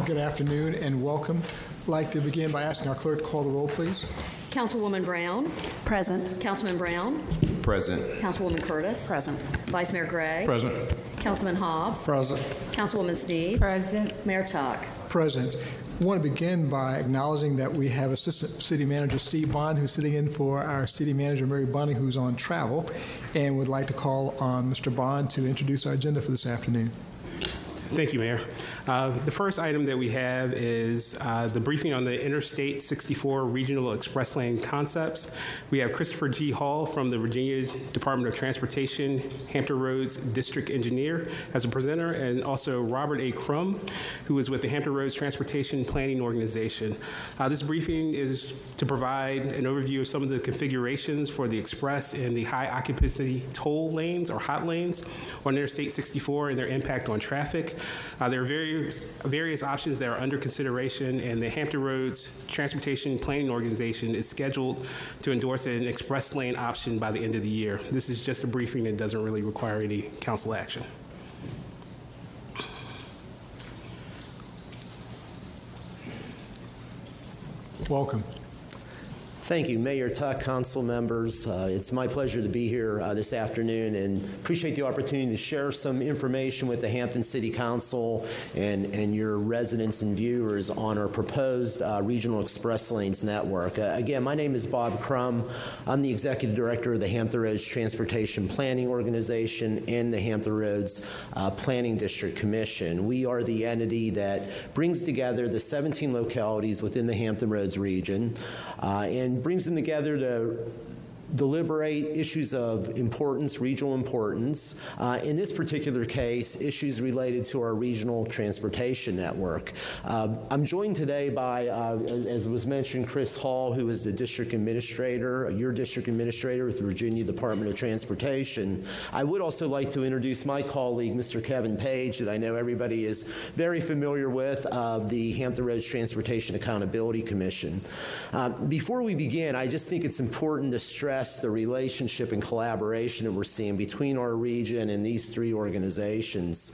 Good afternoon and welcome. I'd like to begin by asking our clerk to call the roll, please. Councilwoman Brown. Present. Councilman Brown. Present. Councilwoman Curtis. Present. Vice Mayor Gray. Present. Councilman Hobbs. Present. Councilwoman Sneed. Present. Mayor Tuck. Present. I want to begin by acknowledging that we have Assistant City Manager Steve Bond, who's sitting in for our City Manager Mary Bunning, who's on travel, and would like to call on Mr. Bond to introduce our agenda for this afternoon. Thank you, Mayor. The first item that we have is the briefing on the Interstate 64 Regional Express Lane concepts. We have Christopher G. Hall from the Virginia Department of Transportation, Hampton Roads District Engineer as a presenter, and also Robert A. Crum, who is with the Hampton Roads Transportation Planning Organization. This briefing is to provide an overview of some of the configurations for the express and the high occupancy toll lanes or hot lanes on Interstate 64 and their impact on traffic. There are various options that are under consideration, and the Hampton Roads Transportation Planning Organization is scheduled to endorse an express lane option by the end of the year. This is just a briefing and doesn't really require any council action. Welcome. Thank you, Mayor Tuck, council members. It's my pleasure to be here this afternoon and appreciate the opportunity to share some information with the Hampton City Council and your residents and viewers on our proposed Regional Express Lanes network. Again, my name is Bob Crum. I'm the Executive Director of the Hampton Roads Transportation Planning Organization and the Hampton Roads Planning District Commission. We are the entity that brings together the 17 localities within the Hampton Roads region and brings them together to deliberate issues of importance, regional importance. In this particular case, issues related to our regional transportation network. I'm joined today by, as was mentioned, Chris Hall, who is the district administrator, your district administrator with the Virginia Department of Transportation. I would also like to introduce my colleague, Mr. Kevin Page, that I know everybody is very familiar with, of the Hampton Roads Transportation Accountability Commission. Before we begin, I just think it's important to stress the relationship and collaboration that we're seeing between our region and these three organizations.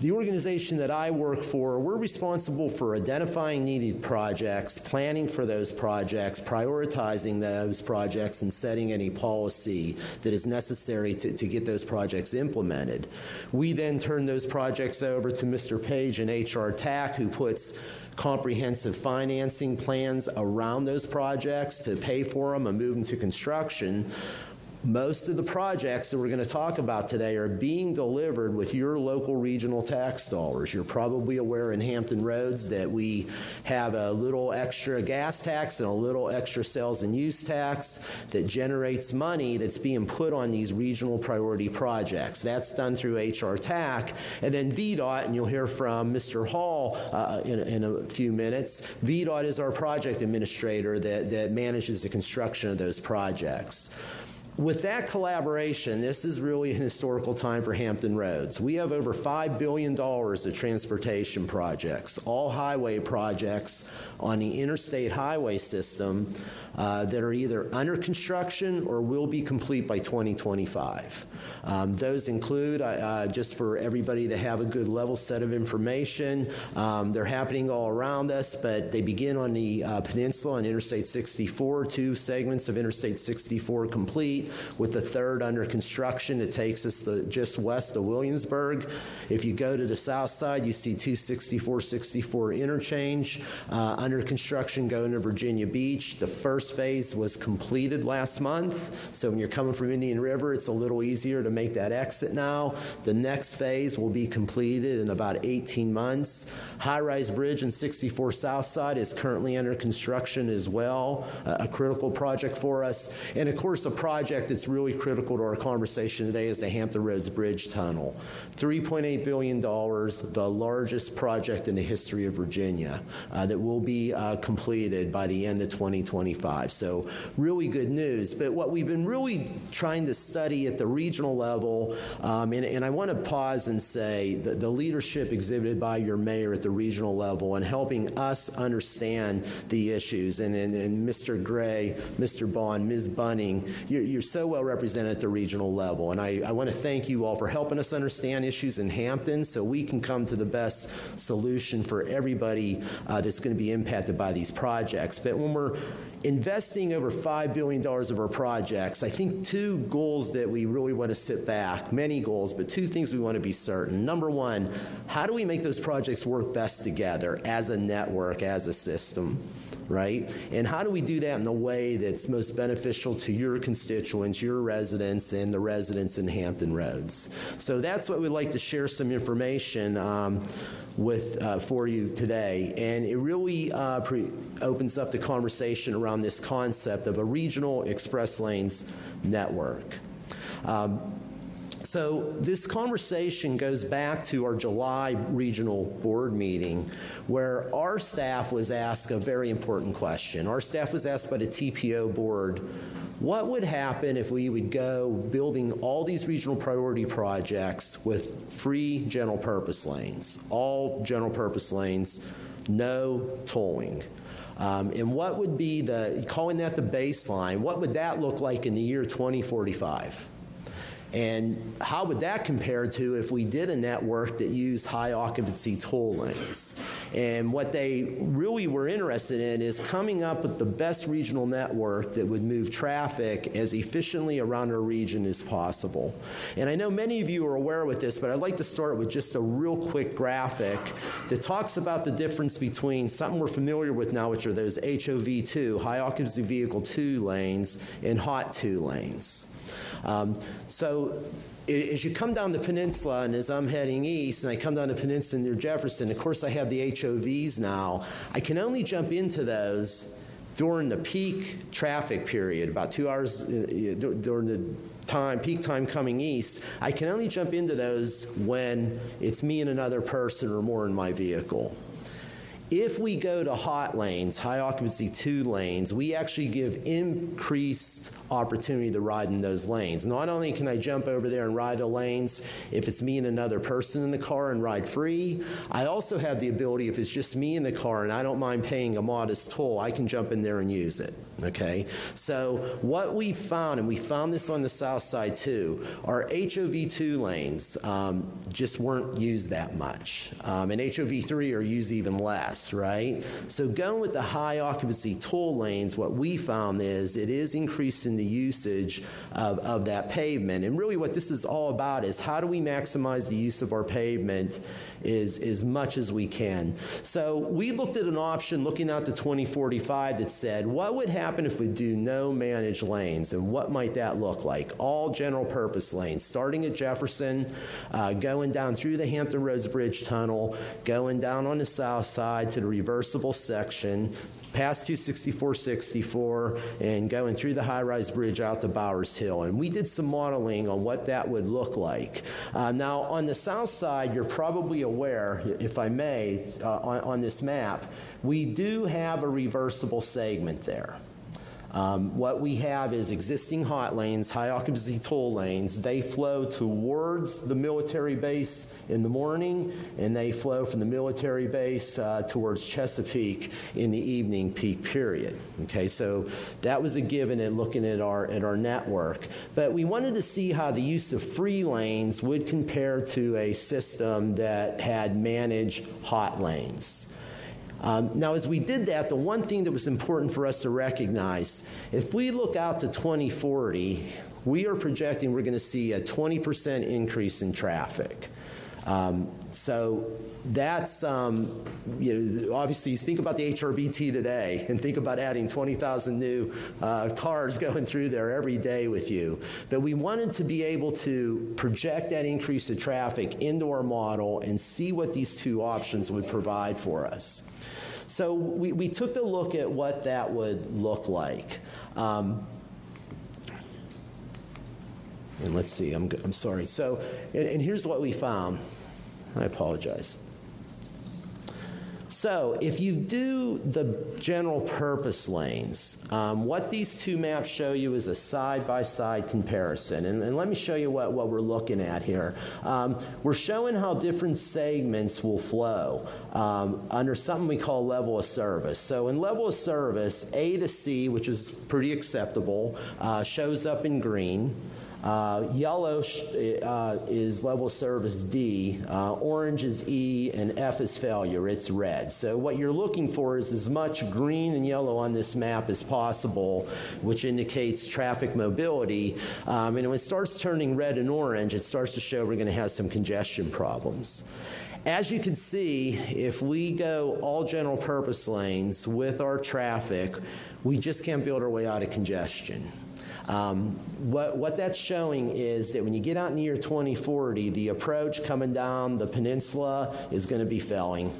The organization that I work for, we're responsible for identifying needed projects, planning for those projects, prioritizing those projects, and setting any policy that is necessary to get those projects implemented. We then turn those projects over to Mr. Page and HR TAC, who puts comprehensive financing plans around those projects to pay for them and move them to construction. Most of the projects that we're going to talk about today are being delivered with your local regional tax dollars. You're probably aware in Hampton Roads that we have a little extra gas tax and a little extra sales and use tax that generates money that's being put on these regional priority projects. That's done through HR TAC. And then VDOT, and you'll hear from Mr. Hall in a few minutes, VDOT is our project administrator that manages the construction of those projects. With that collaboration, this is really an historical time for Hampton Roads. We have over $5 billion of transportation projects, all highway projects on the interstate highway system that are either under construction or will be complete by 2025. Those include, just for everybody to have a good level set of information, they're happening all around us, but they begin on the peninsula on Interstate 64, 2 segments of Interstate 64 complete, with the third under construction that takes us just west of Williamsburg. If you go to the south side, you see 264-64 interchange under construction going to Virginia Beach. The first phase was completed last month, so when you're coming from Indian River, it's a little easier to make that exit now. The next phase will be completed in about 18 months. High-rise bridge in 64 South Side is currently under construction as well, a critical project for us. And of course, a project project that's really critical to our conversation today is the Hampton Roads Bridge Tunnel. $3.8 billion, the largest project in the history of Virginia that will be completed by the end of 2025. So really good news. But what we've been really trying to study at the regional level, and I want to pause and say that the leadership exhibited by your mayor at the regional level and helping us understand the issues, and Mr. Gray, Mr. Bond, Ms. Bunning, you're so well represented at the regional level. And I want to thank you all for helping us understand issues in Hampton so we can come to the best solution for everybody that's going to be impacted by these projects. But when we're investing over $5 billion of our projects, I think two goals that we really want to sit back, many goals, but two things we want to be certain. Number one, how do we make those projects work best together as a network, as a system, right? And how do we do that in the way that's most beneficial to your constituents, your residents, and the residents in Hampton Roads? So that's what we'd like to share some information for you today. And it really opens up the conversation around this concept of a regional express lanes network. So this conversation goes back to our July regional board meeting where our staff was asked a very important question. Our staff was asked by the TPO board, what would happen if we would go building all these regional priority projects with free general purpose lanes, all general purpose lanes, no tolling? And what would be calling that the baseline, what would that look like in the year 2045? And how would that compare to if we did a network that used high occupancy toll lanes? And what they really were interested in is coming up with the best regional network that would move traffic as efficiently around our region as possible. And I know many of you are aware with this, but I'd like to start with just a real quick graphic that talks about the difference between something we're familiar with now, which are those HOV2, high occupancy vehicle 2 lanes, and hot 2 lanes. So as you come down the peninsula, and as I'm heading east, and I come down the peninsula near Jefferson, of course I have the HOVs now. I can only jump into those during the peak traffic period, about 2 hours during the peak time coming east. I can only jump into those when it's me and another person or more in my vehicle. If we go to hot lanes, high occupancy 2 lanes, we actually give increased opportunity to ride in those lanes. Not only can I jump over there and ride the lanes if it's me and another person in the car and ride free, I also have the ability, if it's just me in the car and I don't mind paying a modest toll, I can jump in there and use it. Okay? So what we found, and we found this on the south side too, our HOV2 lanes just weren't used that much. And HOV3 are used even less, right? So going with the high occupancy toll lanes, what we found is it is increasing the usage of that pavement. And really what this is all about is how do we maximize the use of our pavement as much as we can. So we looked at an option looking out to 2045 that said, what would happen if we do no managed lanes, and what might that look like? All general purpose lanes, starting at Jefferson, going down through the Hampton Roads Bridge Tunnel, going down on the south side to the reversible section, past 264-64, and going through the high-rise bridge out to Bowers Hill. And we did some modeling on what that would look like. Now, on the south side, you're probably aware, if I may, on this map, we do have a reversible segment there. What we have is existing hot lanes, high occupancy toll lanes. They flow towards the military base in the morning, and they flow from the military base towards Chesapeake in the evening peak period. Okay, so that was a given in looking at our network. But we wanted to see how the use of free lanes would compare to a system that had managed hot lanes. Now, as we did that, the one thing that was important for us to recognize, if we look out to 2040, we are projecting we're going to see a 20% increase in traffic. So that's, obviously, you think about the HRBT today and think about adding 20,000 new cars going through there every day with you. But we wanted to be able to project that increase of traffic into our model and see what these two options would provide for us. So we took a look at what that would look like. And let's see, I'm sorry. So, and here's what we found. I apologize. So if you do the general purpose lanes, what these two maps show you is a side-by-side comparison. And let me show you what we're looking at here. We're showing how different segments will flow under something we call level of service. So in level of service, A to C, which is pretty acceptable, shows up in green. Yellow is level service D, orange is E, and F is failure, it's red. So what you're looking for is as much green and yellow on this map as possible, which indicates traffic mobility. And when it starts turning red and orange, it starts to show we're going to have some congestion problems. As you can see, if we go all general purpose lanes with our traffic, we just can't build our way out of congestion. What that's showing is that when you get out in the year 2040, the approach coming down the peninsula is going to be failing.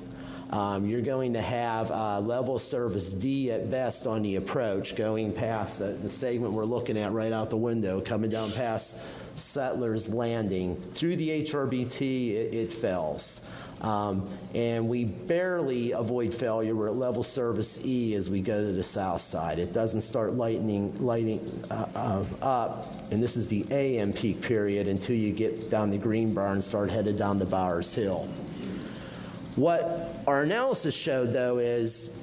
You're going to have level service D at best on the approach, going past the segment we're looking at right out the window, coming down past Settlers Landing. Through the HRBT, it fails. And we barely avoid failure. We're at level service E as we go to the south side. It doesn't start lighting up, and this is the AM peak period, until you get down the Greenbrier and start headed down the Bowers Hill. What our analysis showed, though, is,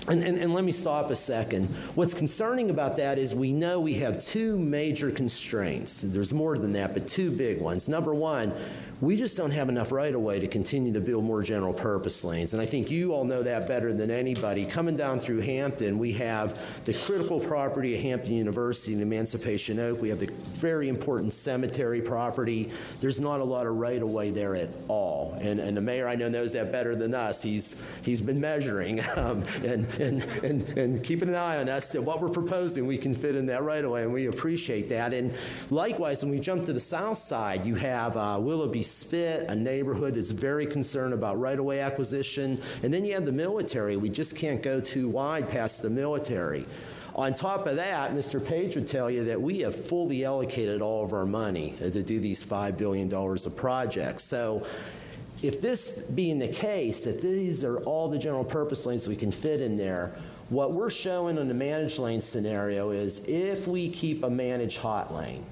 and let me stop a second. What's concerning about that is we know we have two major constraints. There's more than that, but two big ones. Number one, we just don't have enough right-of-way to continue to build more general purpose lanes. And I think you all know that better than anybody. Coming down through Hampton, we have the critical property of Hampton University and Emancipation Oak. We have the very important cemetery property. There's not a lot of right-of-way there at all. And the mayor, I know, knows that better than us. He's been measuring and keeping an eye on us that what we're proposing, we can fit in that right-of-way, and we appreciate that. And likewise, when we jump to the south side, you have Willoughby Spit, a neighborhood that's very concerned about right-of-way acquisition. And then you have the military. We just can't go too wide past the military. On top of that, Mr. Page would tell you that we have fully allocated all of our money to do these $5 billion of projects. So if this being the case, that these are all the general purpose lanes we can fit in there, what we're showing on the managed lane scenario is if we keep a managed hot lane,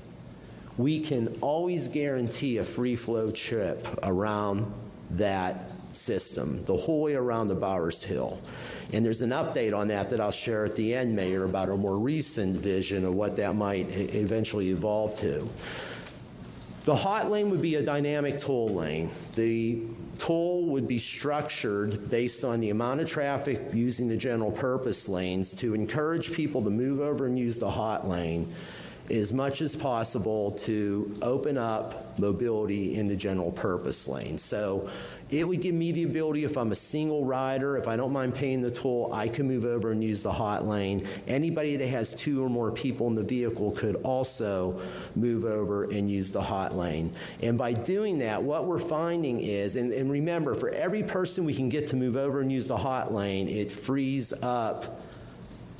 we can always guarantee a free flow trip around that system, the whole way around the Bowers Hill. And there's an update on that I'll share at the end, Mayor, about a more recent vision of what that might eventually evolve to. The hot lane would be a dynamic toll lane. The toll would be structured based on the amount of traffic using the general purpose lanes to encourage people to move over and use the hot lane as much as possible to open up mobility in the general purpose lane. So it would give me the ability, if I'm a single rider, if I don't mind paying the toll, I can move over and use the hot lane. Anybody that has two or more people in the vehicle could also move over and use the hot lane. And by doing that, what we're finding is, and remember, for every person we can get to move over and use the hot lane, it frees up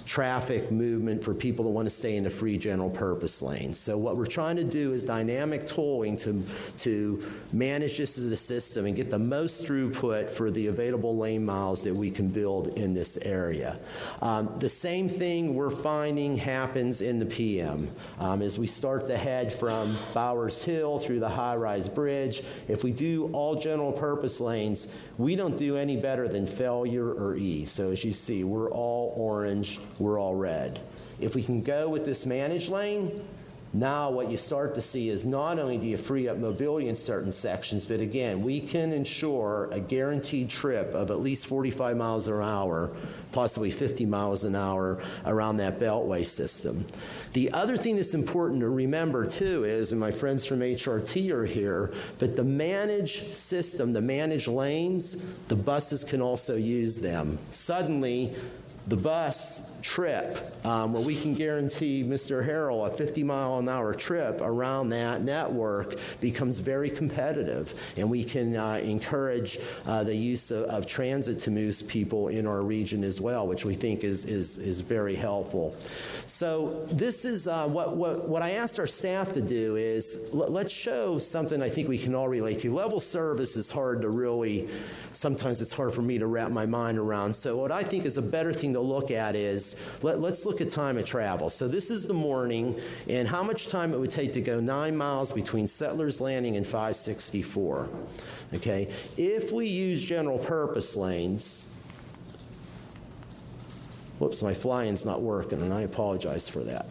traffic movement for people that want to stay in the free general purpose lane. So what we're trying to do is dynamic tolling to manage this as a system and get the most throughput for the available lane miles that we can build in this area. The same thing we're finding happens in the PM. As we start to head from Bowers Hill through the high-rise bridge, if we do all general purpose lanes, we don't do any better than failure or E. So as you see, we're all orange, we're all red. If we can go with this managed lane, now what you start to see is not only do you free up mobility in certain sections, but again, we can ensure a guaranteed trip of at least 45 miles an hour, possibly 50 miles an hour around that beltway system. The other thing that's important to remember too is, and my friends from HRT are here, but the managed system, the managed lanes, the buses can also use them. Suddenly, the bus trip, where we can guarantee Mr. Harrell a 50-mile-an-hour trip around that network, becomes very competitive, and we can encourage the use of transit to move people in our region as well, which we think is very helpful. So this is what I asked our staff to do is let's show something I think we can all relate to. Level service is hard to really, sometimes it's hard for me to wrap my mind around. So what I think is a better thing to look at is let's look at time of travel. So this is the morning and how much time it would take to go 9 miles between Settlers Landing and 564. Okay, if we use general purpose lanes, whoops, my fly-in's not working, and I apologize for that.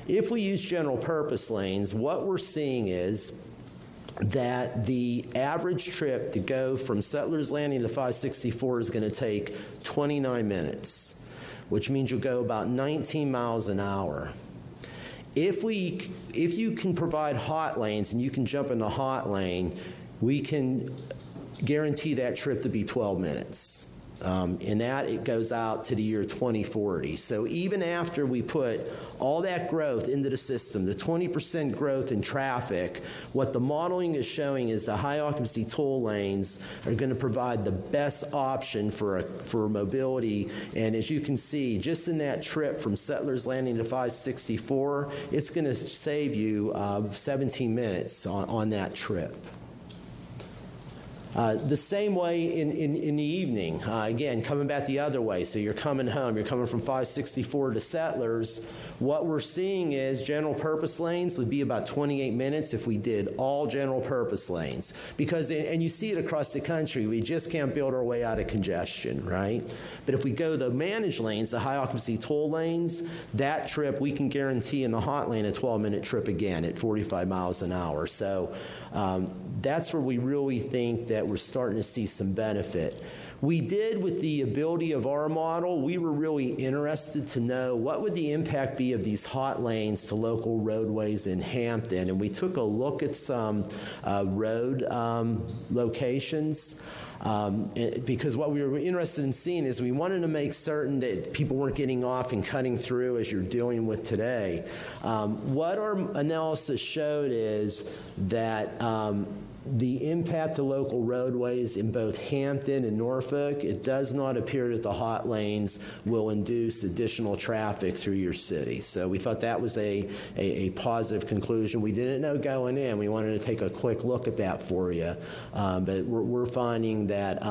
If we use general purpose lanes, what we're seeing is that the average trip to go from Settlers Landing to 564 is going to take 29 minutes, which means you'll go about 19 miles an hour. If you can provide hot lanes and you can jump in the hot lane, we can guarantee that trip to be 12 minutes. And that it goes out to the year 2040. So even after we put all that growth into the system, the 20% growth in traffic, what the modeling is showing is the high occupancy toll lanes are going to provide the best option for mobility. And as you can see, just in that trip from Settlers Landing to 564, it's going to save you 17 minutes on that trip. The same way in the evening, again, coming back the other way. So you're coming home, you're coming from 564 to Settlers. What we're seeing is general purpose lanes would be about 28 minutes if we did all general purpose lanes. Because, and you see it across the country, we just can't build our way out of congestion, right? But if we go the managed lanes, the high occupancy toll lanes, that trip we can guarantee in the hot lane a 12-minute trip again at 45 miles an hour. So that's where we really think that we're starting to see some benefit. We did, with the ability of our model, we were really interested to know what would the impact be of these hot lanes to local roadways in Hampton. And we took a look at some road locations. Because what we were interested in seeing is we wanted to make certain that people weren't getting off and cutting through as you're dealing with today. What our analysis showed is that the impact to local roadways in both Hampton and Norfolk, it does not appear that the hot lanes will induce additional traffic through your city. So we thought that was a positive conclusion. We didn't know going in. We wanted to take a quick look at that for you. But we're finding that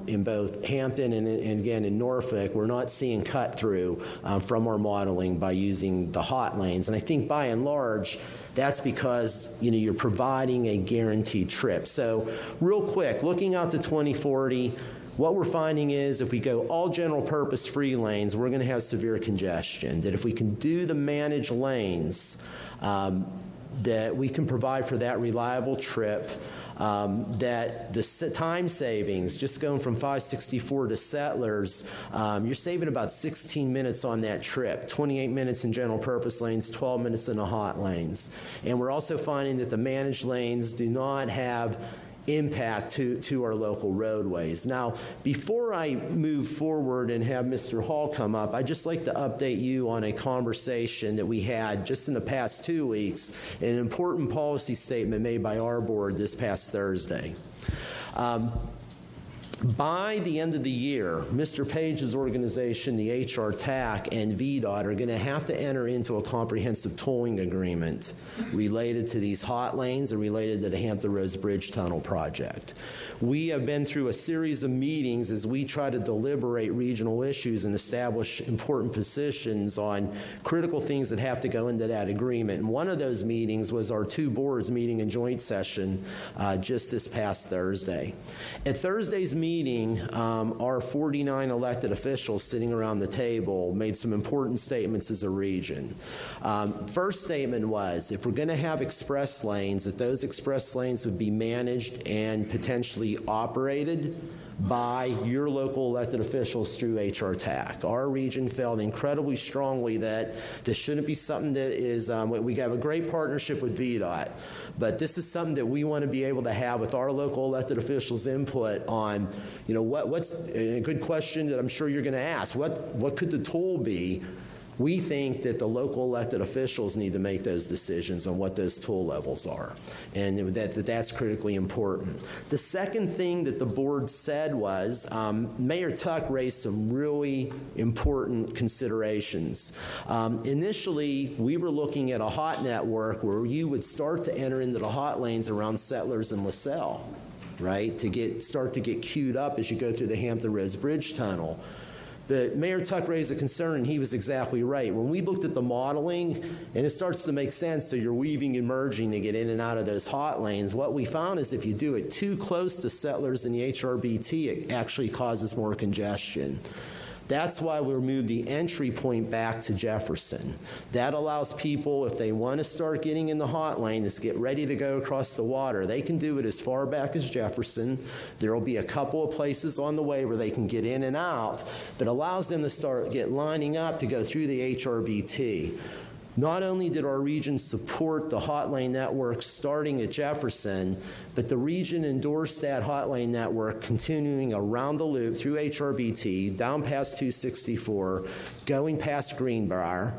in both Hampton and again in Norfolk, we're not seeing cut through from our modeling by using the hot lanes. And I think by and large, that's because you're providing a guaranteed trip. So real quick, looking out to 2040, what we're finding is if we go all general purpose free lanes, we're going to have severe congestion. That if we can do the managed lanes, that we can provide for that reliable trip, that the time savings, just going from 564 to Settlers, you're saving about 16 minutes on that trip, 28 minutes in general purpose lanes, 12 minutes in the hot lanes. And we're also finding that the managed lanes do not have impact to our local roadways. Now, before I move forward and have Mr. Hall come up, I'd just like to update you on a conversation that we had just in the past 2 weeks, an important policy statement made by our board this past Thursday. By the end of the year, Mr. Page's organization, the HR TAC, and VDOT are going to have to enter into a comprehensive tolling agreement related to these hot lanes and related to the Hampton Roads Bridge Tunnel project. We have been through a series of meetings as we try to deliberate regional issues and establish important positions on critical things that have to go into that agreement. And one of those meetings was our two boards meeting in joint session just this past Thursday. At Thursday's meeting, our 49 elected officials sitting around the table made some important statements as a region. First statement was, if we're going to have express lanes, that those express lanes would be managed and potentially operated by your local elected officials through HR TAC. Our region felt incredibly strongly that this shouldn't be something that is, we have a great partnership with VDOT, but this is something that we want to be able to have with our local elected officials' input on, what's a good question that I'm sure you're going to ask. What could the toll be? We think that the local elected officials need to make those decisions on what those toll levels are, and that's critically important. The second thing that the board said was Mayor Tuck raised some really important considerations. Initially, we were looking at a hot network where you would start to enter into the hot lanes around Settlers and LaSalle, right, start to get queued up as you go through the Hampton Roads Bridge Tunnel. But Mayor Tuck raised a concern, and he was exactly right. When we looked at the modeling, and it starts to make sense, so you're weaving and merging to get in and out of those hot lanes, what we found is if you do it too close to Settlers and the HRBT, it actually causes more congestion. That's why we moved the entry point back to Jefferson. That allows people, if they want to start getting in the hot lane, to get ready to go across the water, they can do it as far back as Jefferson. There will be a couple of places on the way where they can get in and out, but allows them to get lining up to go through the HRBT. Not only did our region support the hot lane network starting at Jefferson, but the region endorsed that hot lane network continuing around the loop through HRBT, down past 264, going past Greenbrier,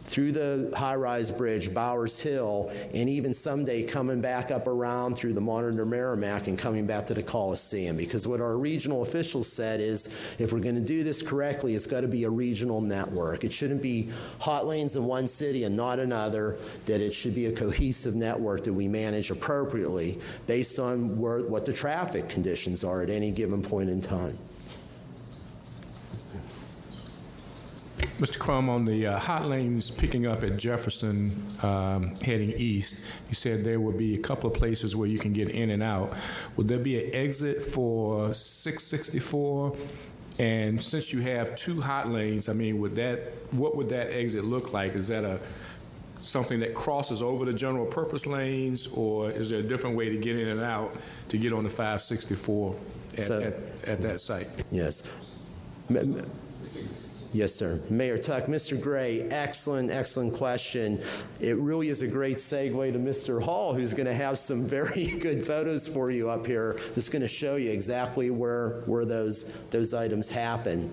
through the high-rise bridge, Bowers Hill, and even someday coming back up around through the Monitor Merrimack and coming back to the Coliseum. Because what our regional officials said is, if we're going to do this correctly, it's got to be a regional network. It shouldn't be hot lanes in one city and not another, that it should be a cohesive network that we manage appropriately based on what the traffic conditions are at any given point in time. Mr. Crum, on the hot lanes picking up at Jefferson heading east, you said there would be a couple of places where you can get in and out. Would there be an exit for 664? And since you have two hot lanes, I mean, what would that exit look like? Is that something that crosses over the general purpose lanes, or is there a different way to get in and out to get on the 564 at that site? Yes. Yes, sir. Mayor Tuck, Mr. Gray, excellent question. It really is a great segue to Mr. Hall, who's going to have some very good photos for you up here that's going to show you exactly where those items happen.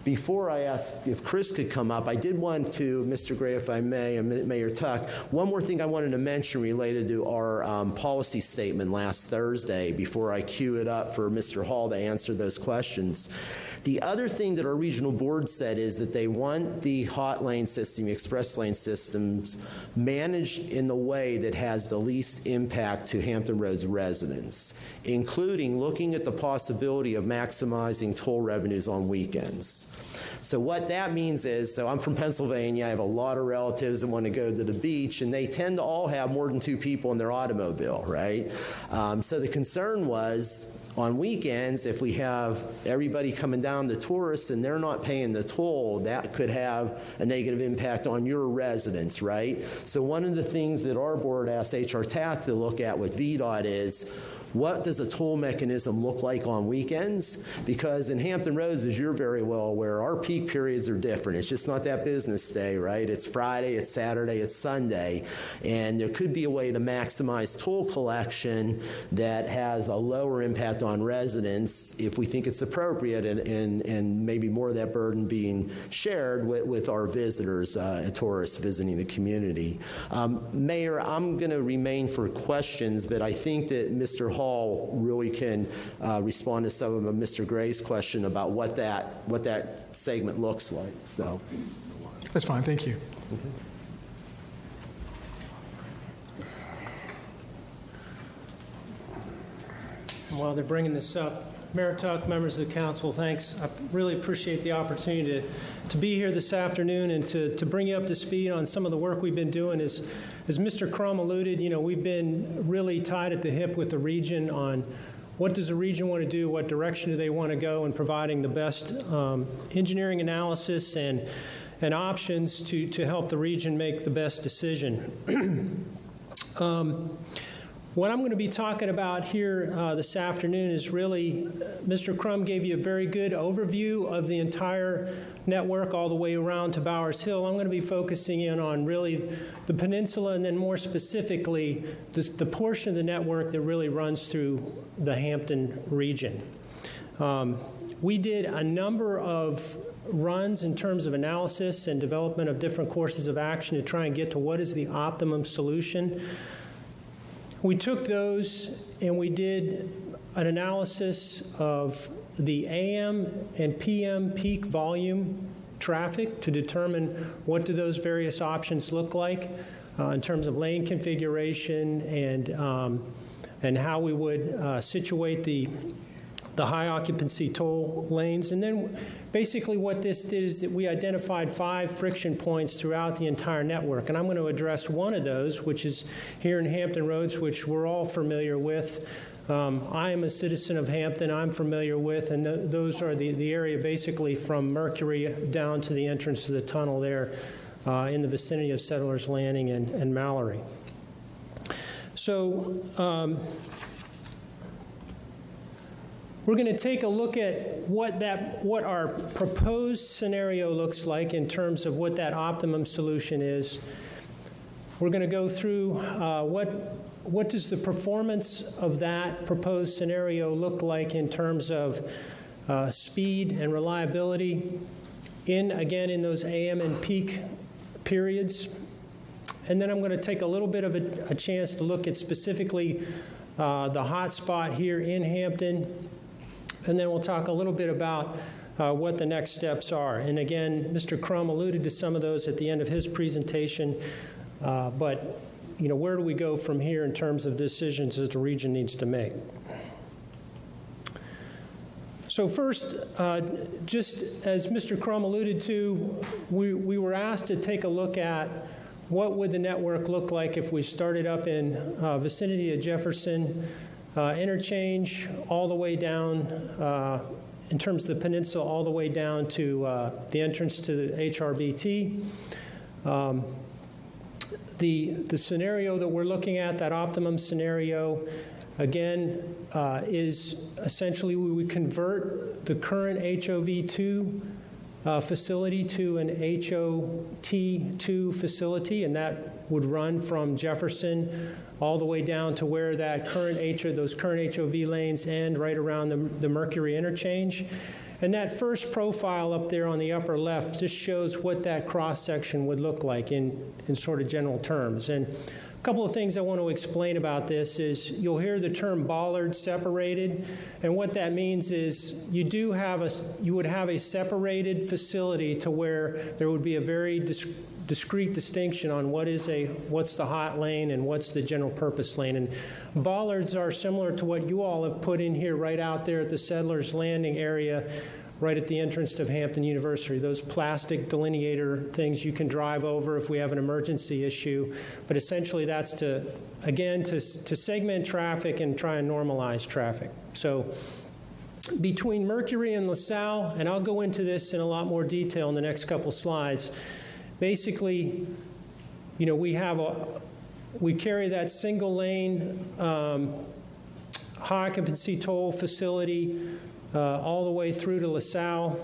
Before I ask if Chris could come up, I did want to, Mr. Gray, if I may, and Mayor Tuck, one more thing I wanted to mention related to our policy statement last Thursday before I queue it up for Mr. Hall to answer those questions. The other thing that our regional board said is that they want the hot lane system, the express lane systems, managed in the way that has the least impact to Hampton Roads residents, including looking at the possibility of maximizing toll revenues on weekends. So what that means is, so I'm from Pennsylvania, I have a lot of relatives that want to go to the beach, and they tend to all have more than two people in their automobile, right? So the concern was, on weekends, if we have everybody coming down, the tourists, and they're not paying the toll, that could have a negative impact on your residents, right? So one of the things that our board asked HR TAC to look at with VDOT is, what does a toll mechanism look like on weekends? Because in Hampton Roads, as you're very well aware, our peak periods are different. It's just not that business day, right? It's Friday, it's Saturday, it's Sunday. And there could be a way to maximize toll collection that has a lower impact on residents if we think it's appropriate, and maybe more of that burden being shared with our visitors, tourists visiting the community. Mayor, I'm going to remain for questions, but I think that Mr. Hall really can respond to some of Mr. Gray's question about what that segment looks like. So That's fine. Thank you. While they're bringing this up, Mayor Tuck, members of the council, thanks. I really appreciate the opportunity to be here this afternoon and to bring you up to speed on some of the work we've been doing. As Mr. Crum alluded, we've been really tied at the hip with the region on what does the region want to do, what direction do they want to go, and providing the best engineering analysis and options to help the region make the best decision. What I'm going to be talking about here this afternoon is really, Mr. Crum gave you a very good overview of the entire network all the way around to Bowers Hill. I'm going to be focusing in on really the peninsula and then more specifically the portion of the network that really runs through the Hampton region. We did a number of runs in terms of analysis and development of different courses of action to try and get to what is the optimum solution. We took those and we did an analysis of the AM and PM peak volume traffic to determine what do those various options look like in terms of lane configuration and how we would situate the high occupancy toll lanes. And then basically what this did is that we identified 5 friction points throughout the entire network. And I'm going to address one of those, which is here in Hampton Roads, which we're all familiar with. I am a citizen of Hampton. I'm familiar with, and those are the area basically from Mercury down to the entrance to the tunnel there in the vicinity of Settlers Landing and Mallory. So we're going to take a look at what our proposed scenario looks like in terms of what that optimum solution is. We're going to go through what does the performance of that proposed scenario look like in terms of speed and reliability in those AM and peak periods. And then I'm going to take a little bit of a chance to look at specifically the hot spot here in Hampton. And then we'll talk a little bit about what the next steps are. And again, Mr. Crum alluded to some of those at the end of his presentation. But where do we go from here in terms of decisions that the region needs to make? So first, just as Mr. Crum alluded to, we were asked to take a look at what would the network look like if we started up in vicinity of Jefferson interchange all the way down, in terms of the peninsula, all the way down to the entrance to the HRBT. The scenario that we're looking at, that optimum scenario, again, is essentially we would convert the current HOV2 facility to an HOT2 facility, and that would run from Jefferson all the way down to where that those current HOV lanes end, right around the Mercury interchange. And that first profile up there on the upper left just shows what that cross-section would look like in sort of general terms. And a couple of things I want to explain about this is you'll hear the term bollard separated, and what that means is you would have a separated facility to where there would be a very discrete distinction on what's the hot lane and what's the general purpose lane. And bollards are similar to what you all have put in here right out there at the Settlers Landing area, right at the entrance to Hampton University. Those plastic delineator things you can drive over if we have an emergency issue. But essentially that's to segment traffic and try and normalize traffic. So between Mercury and LaSalle, and I'll go into this in a lot more detail in the next couple slides, basically, we carry that single lane high occupancy toll facility all the way through to LaSalle.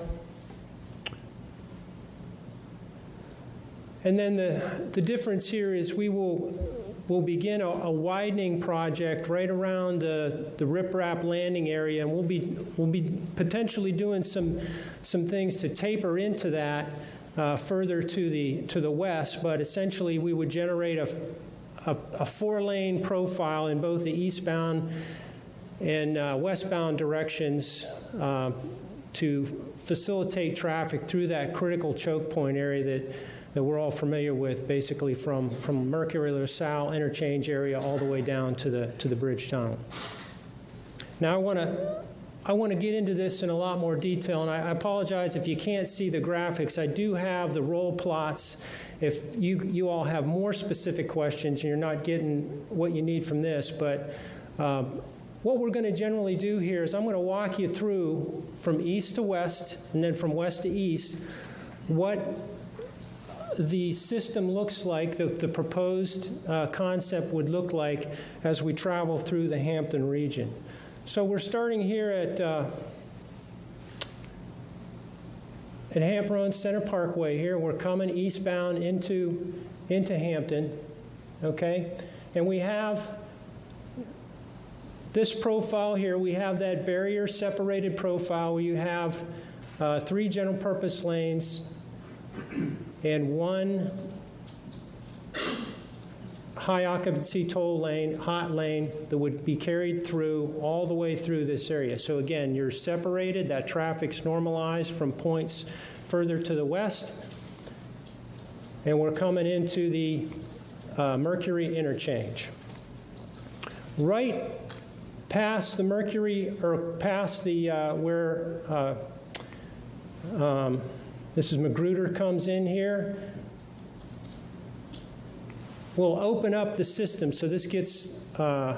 And then the difference here is we'll begin a widening project right around the riprap landing area, and we'll be potentially doing some things to taper into that further to the west, but essentially we would generate a 4-lane profile in both the eastbound and westbound directions to facilitate traffic through that critical choke point area that we're all familiar with, basically from Mercury LaSalle interchange area all the way down to the bridge tunnel. Now I want to get into this in a lot more detail, and I apologize if you can't see the graphics. I do have the roll plots. If you all have more specific questions and you're not getting what you need from this, but what we're going to generally do here is I'm going to walk you through from east to west and then from west to east what the system looks like, the proposed concept would look like as we travel through the Hampton region. So we're starting here at Hampton Road Center Parkway here. We're coming eastbound into Hampton, okay? And we have this profile here. We have that barrier separated profile where you have 3 general purpose lanes and 1 high occupancy toll lane, hot lane, that would be carried through all the way through this area. So again, you're separated, that traffic's normalized from points further to the west, and we're coming into the Mercury interchange. Right past the Mercury, or past the this is Magruder comes in here, we'll open up the system. So this gets, I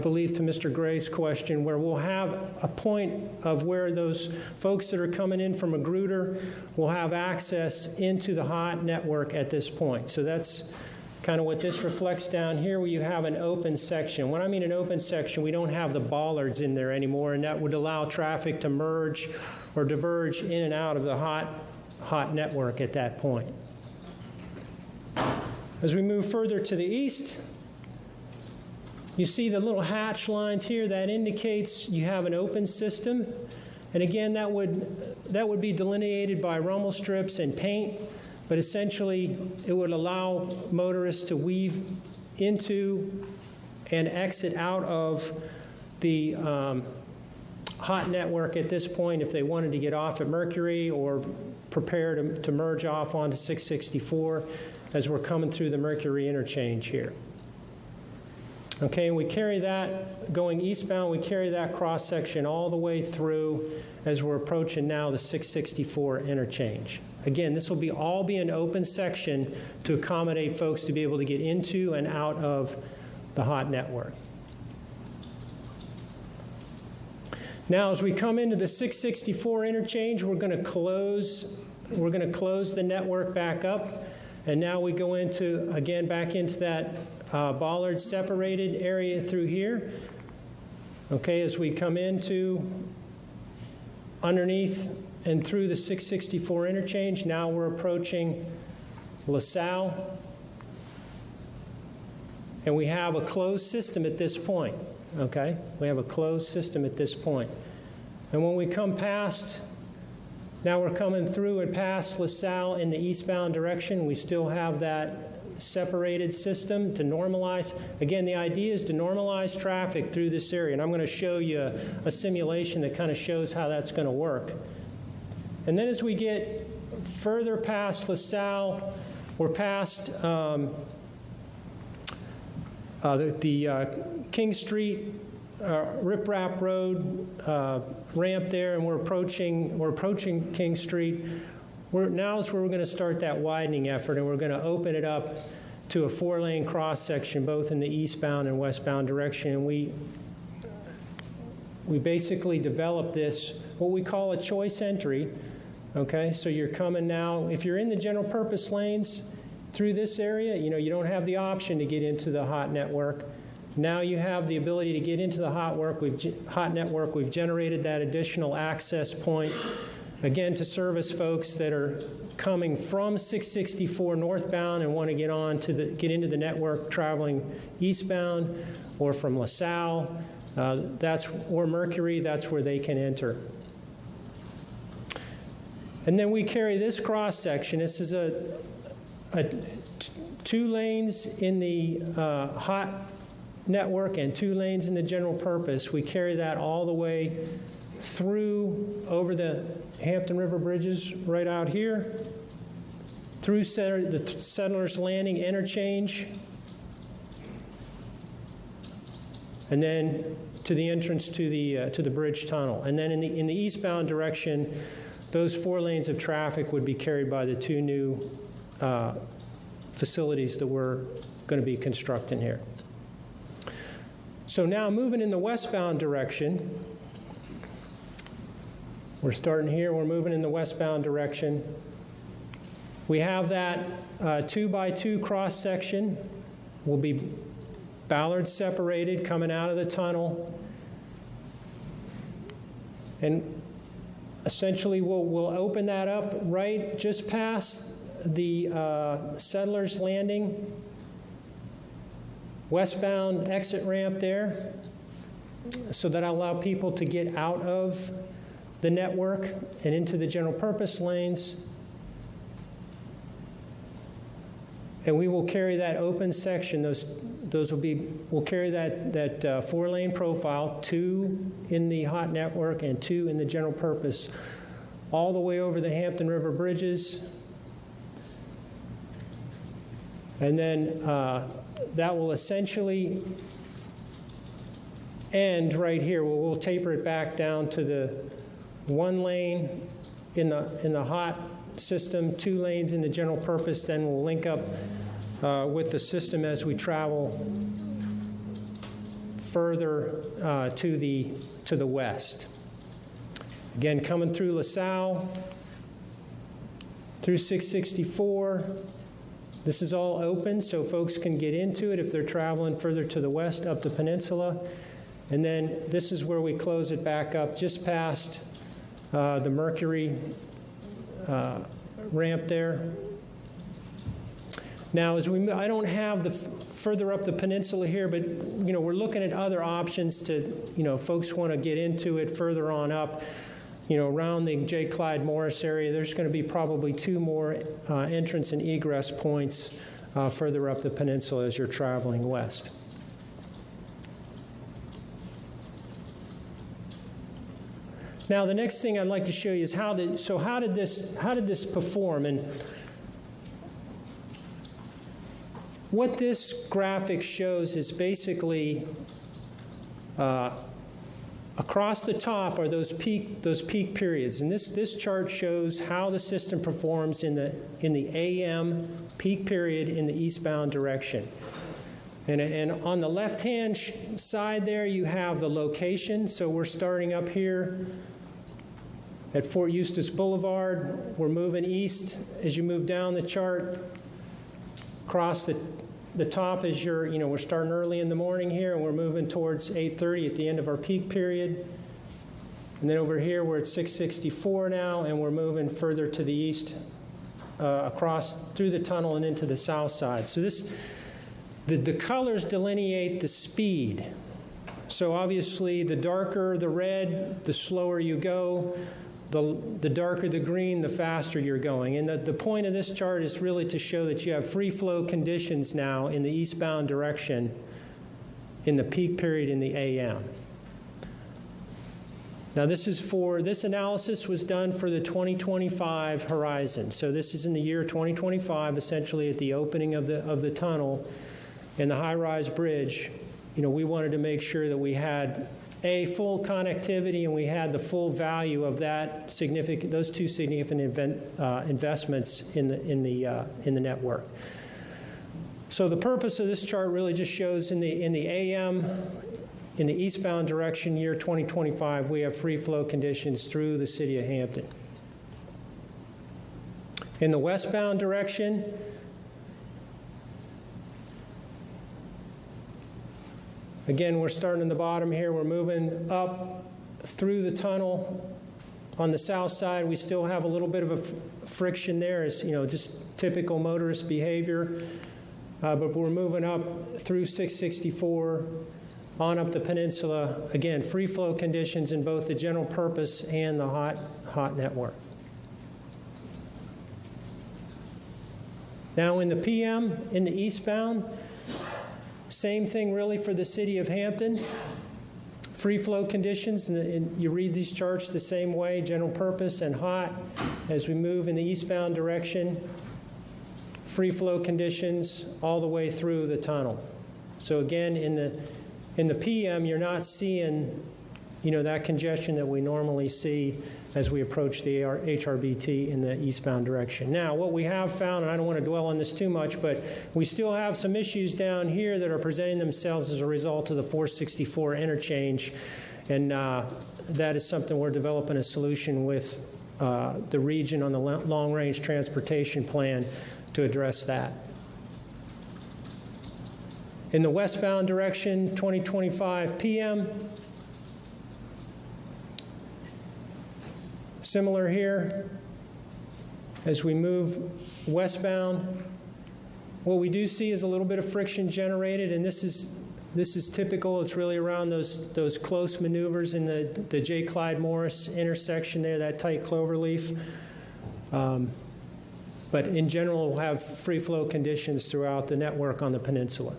believe, to Mr. Gray's question, where we'll have a point of where those folks that are coming in from Magruder will have access into the hot network at this point. So that's kind of what this reflects down here, where you have an open section. When I mean an open section, we don't have the bollards in there anymore, and that would allow traffic to merge or diverge in and out of the hot network at that point. As we move further to the east, you see the little hatch lines here. That indicates you have an open system. And again, that would be delineated by rumble strips and paint, but essentially it would allow motorists to weave into and exit out of the hot network at this point if they wanted to get off at Mercury or prepare to merge off onto 664 as we're coming through the Mercury interchange here. Okay, and we carry that, going eastbound, we carry that cross-section all the way through as we're approaching now the 664 interchange. Again, this will all be an open section to accommodate folks to be able to get into and out of the hot network. Now, as we come into the 664 interchange, we're going to close the network back up. And now we go into, again, back into that bollard separated area through here. Okay, as we come into underneath and through the 664 interchange, now we're approaching LaSalle. And we have a closed system at this point. Okay, we have a closed system at this point. And when we come past, now we're coming through and past LaSalle in the eastbound direction. We still have that separated system to normalize. Again, the idea is to normalize traffic through this area. And I'm going to show you a simulation that kind of shows how that's going to work. And then as we get further past LaSalle, we're past the King Street Rip-Rap Road ramp there, and we're approaching King Street. Now is where we're going to start that widening effort, and we're going to open it up to a 4-lane cross section, both in the eastbound and westbound direction. And we basically develop this, what we call a choice entry. Okay, so you're coming now, if you're in the general purpose lanes through this area, you don't have the option to get into the hot network. Now you have the ability to get into the hot network. We've generated that additional access point, again, to service folks that are coming from 664 northbound and want to get into the network traveling eastbound, or from LaSalle, or Mercury. That's where they can enter. And then we carry this cross section. This is a 2 lanes in the hot network and 2 lanes in the general purpose. We carry that all the way through over the Hampton River bridges right out here, through the Settlers Landing interchange, and then to the entrance to the bridge tunnel. And then in the eastbound direction, those 4 lanes of traffic would be carried by the 2 new facilities that we're going to be constructing here. So now moving in the westbound direction, we're starting here, we're moving in the westbound direction. We have that 2x2 cross section will be ballard separated coming out of the tunnel. And essentially we'll open that up right just past the Settlers Landing westbound exit ramp there, so that'll allow people to get out of the network and into the general purpose lanes. And we will carry that open section, we'll carry that 4-lane profile, 2 in the hot network and 2 in the general purpose, all the way over the Hampton River bridges. And then that will essentially end right here. We'll taper it back down to the 1 lane in the hot system, 2 lanes in the general purpose. Then we'll link up with the system as we travel further to the west. Again, coming through LaSalle, through 664. This is all open, so folks can get into it if they're traveling further to the west up the peninsula. And then this is where we close it back up just past the Mercury ramp there. Now, as we move, I don't have the further up the peninsula here, but we're looking at other options to, folks want to get into it further on up. Around the J. Clyde Morris area, there's going to be probably 2 more entrance and egress points further up the peninsula as you're traveling west. Now, the next thing I'd like to show you is how did this perform? And what this graphic shows is basically across the top are those peak periods, and this chart shows how the system performs in the AM peak period in the eastbound direction. And on the left-hand side there, you have the location. So we're starting up here at Fort Eustis Boulevard. We're moving east as you move down the chart. Across the top is we're starting early in the morning here, and we're moving towards 8:30 at the end of our peak period. And then over here, we're at 664 now, and we're moving further to the east, across through the tunnel and into the south side. So the colors delineate the speed. So obviously, the darker the red, the slower you go. The darker the green, the faster you're going. And the point of this chart is really to show that you have free flow conditions now in the eastbound direction in the peak period in the AM. Now this analysis was done for the 2025 horizon. So this is in the year 2025, essentially at the opening of the tunnel and the high-rise bridge. We wanted to make sure that we had full connectivity, and we had the full value of those 2 significant investments in the network. So the purpose of this chart really just shows in the AM, in the eastbound direction, year 2025, we have free flow conditions through the city of Hampton. In the westbound direction, again, we're starting in the bottom here. We're moving up through the tunnel. On the south side, we still have a little bit of a friction there, as just typical motorist behavior. But we're moving up through 664, on up the peninsula. Again, free flow conditions in both the general purpose and the hot network. Now in the PM, in the eastbound, same thing really for the city of Hampton. Free flow conditions, and you read these charts the same way, general purpose and hot. As we move in the eastbound direction, free flow conditions all the way through the tunnel. So again, in the PM, you're not seeing that congestion that we normally see as we approach the HRBT in the eastbound direction. Now, what we have found, and I don't want to dwell on this too much, but we still have some issues down here that are presenting themselves as a result of the 464 interchange, and that is something we're developing a solution with the region on the long-range transportation plan to address that. In the westbound direction, 2025 PM. Similar here, as we move westbound, what we do see is a little bit of friction generated, and this is typical. It's really around those close maneuvers in the J. Clyde Morris intersection there, that tight cloverleaf. But in general, we'll have free flow conditions throughout the network on the peninsula.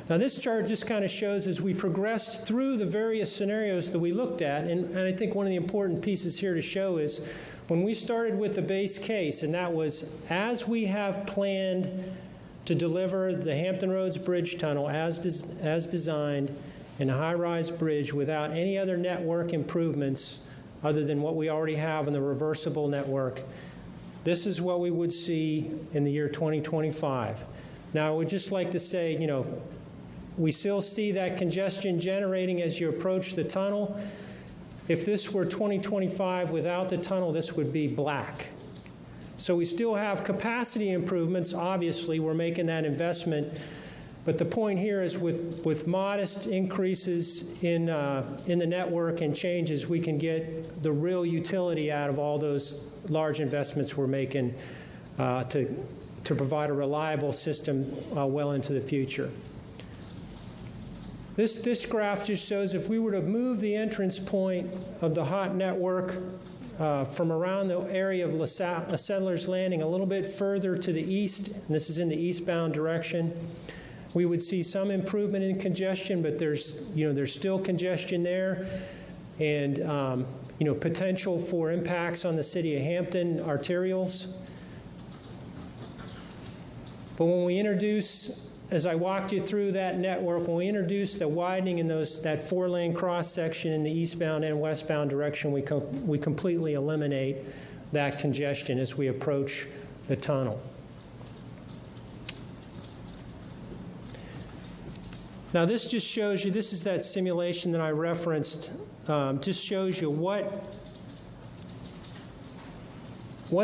Now, this chart just kind of shows as we progressed through the various scenarios that we looked at, and I think one of the important pieces here to show is when we started with the base case, and that was as we have planned to deliver the Hampton Roads Bridge Tunnel as designed in a high-rise bridge without any other network improvements other than what we already have in the reversible network, this is what we would see in the year 2025. Now, I would just like to say, you know, we still see that congestion generating as you approach the tunnel. If this were 2025 without the tunnel, this would be black. So we still have capacity improvements. Obviously, we're making that investment. But the point here is with modest increases in the network and changes, we can get the real utility out of all those large investments we're making to provide a reliable system well into the future. This graph just shows if we were to move the entrance point of the hot network from around the area of Settlers Landing a little bit further to the east, and this is in the eastbound direction, we would see some improvement in congestion, but there's still congestion there, and potential for impacts on the city of Hampton arterials. But when we introduce, as I walked you through that network, when we introduce the widening in that four-lane cross-section in the eastbound and westbound direction, we completely eliminate that congestion as we approach the tunnel. Now, this just shows you, this is that simulation that I referenced, just shows you what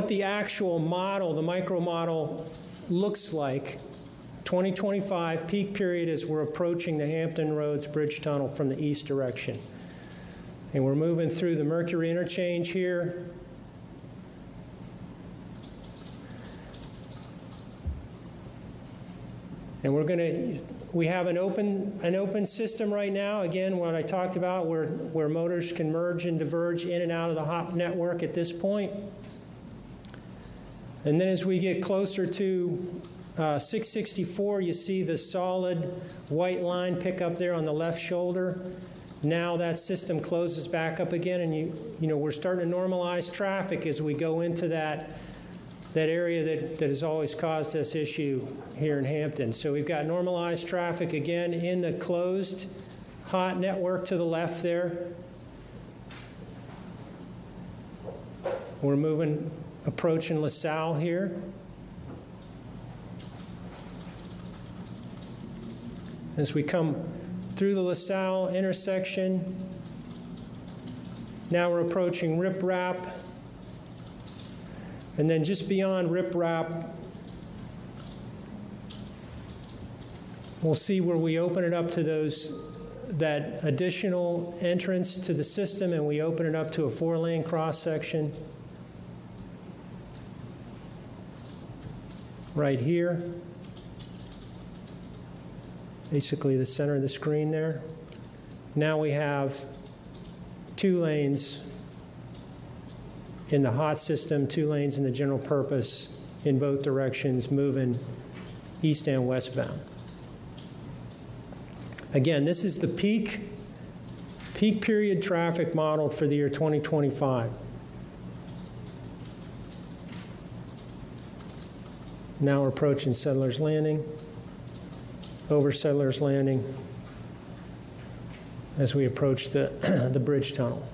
the actual model, the micro model, looks like 2025 peak period as we're approaching the Hampton Roads Bridge Tunnel from the east direction. And we're moving through the Mercury interchange here. And we have an open system right now. Again, what I talked about where motors can merge and diverge in and out of the hot network at this point. And then as we get closer to 664, you see the solid white line pick up there on the left shoulder. Now that system closes back up again, and we're starting to normalize traffic as we go into that area that has always caused us issue here in Hampton. So we've got normalized traffic again in the closed hot network to the left there. We're approaching LaSalle here. As we come through the LaSalle intersection, now we're approaching Rip Rap. And then just beyond Rip Rap, we'll see where we open it up to that additional entrance to the system, and we open it up to a four-lane cross-section right here. Basically the center of the screen there. Now we have 2 lanes in the hot system, 2 lanes in the general purpose in both directions, moving east and westbound. Again, this is the peak period traffic modeled for the year 2025. Now we're approaching Settlers Landing, over Settlers Landing as we approach the bridge tunnel.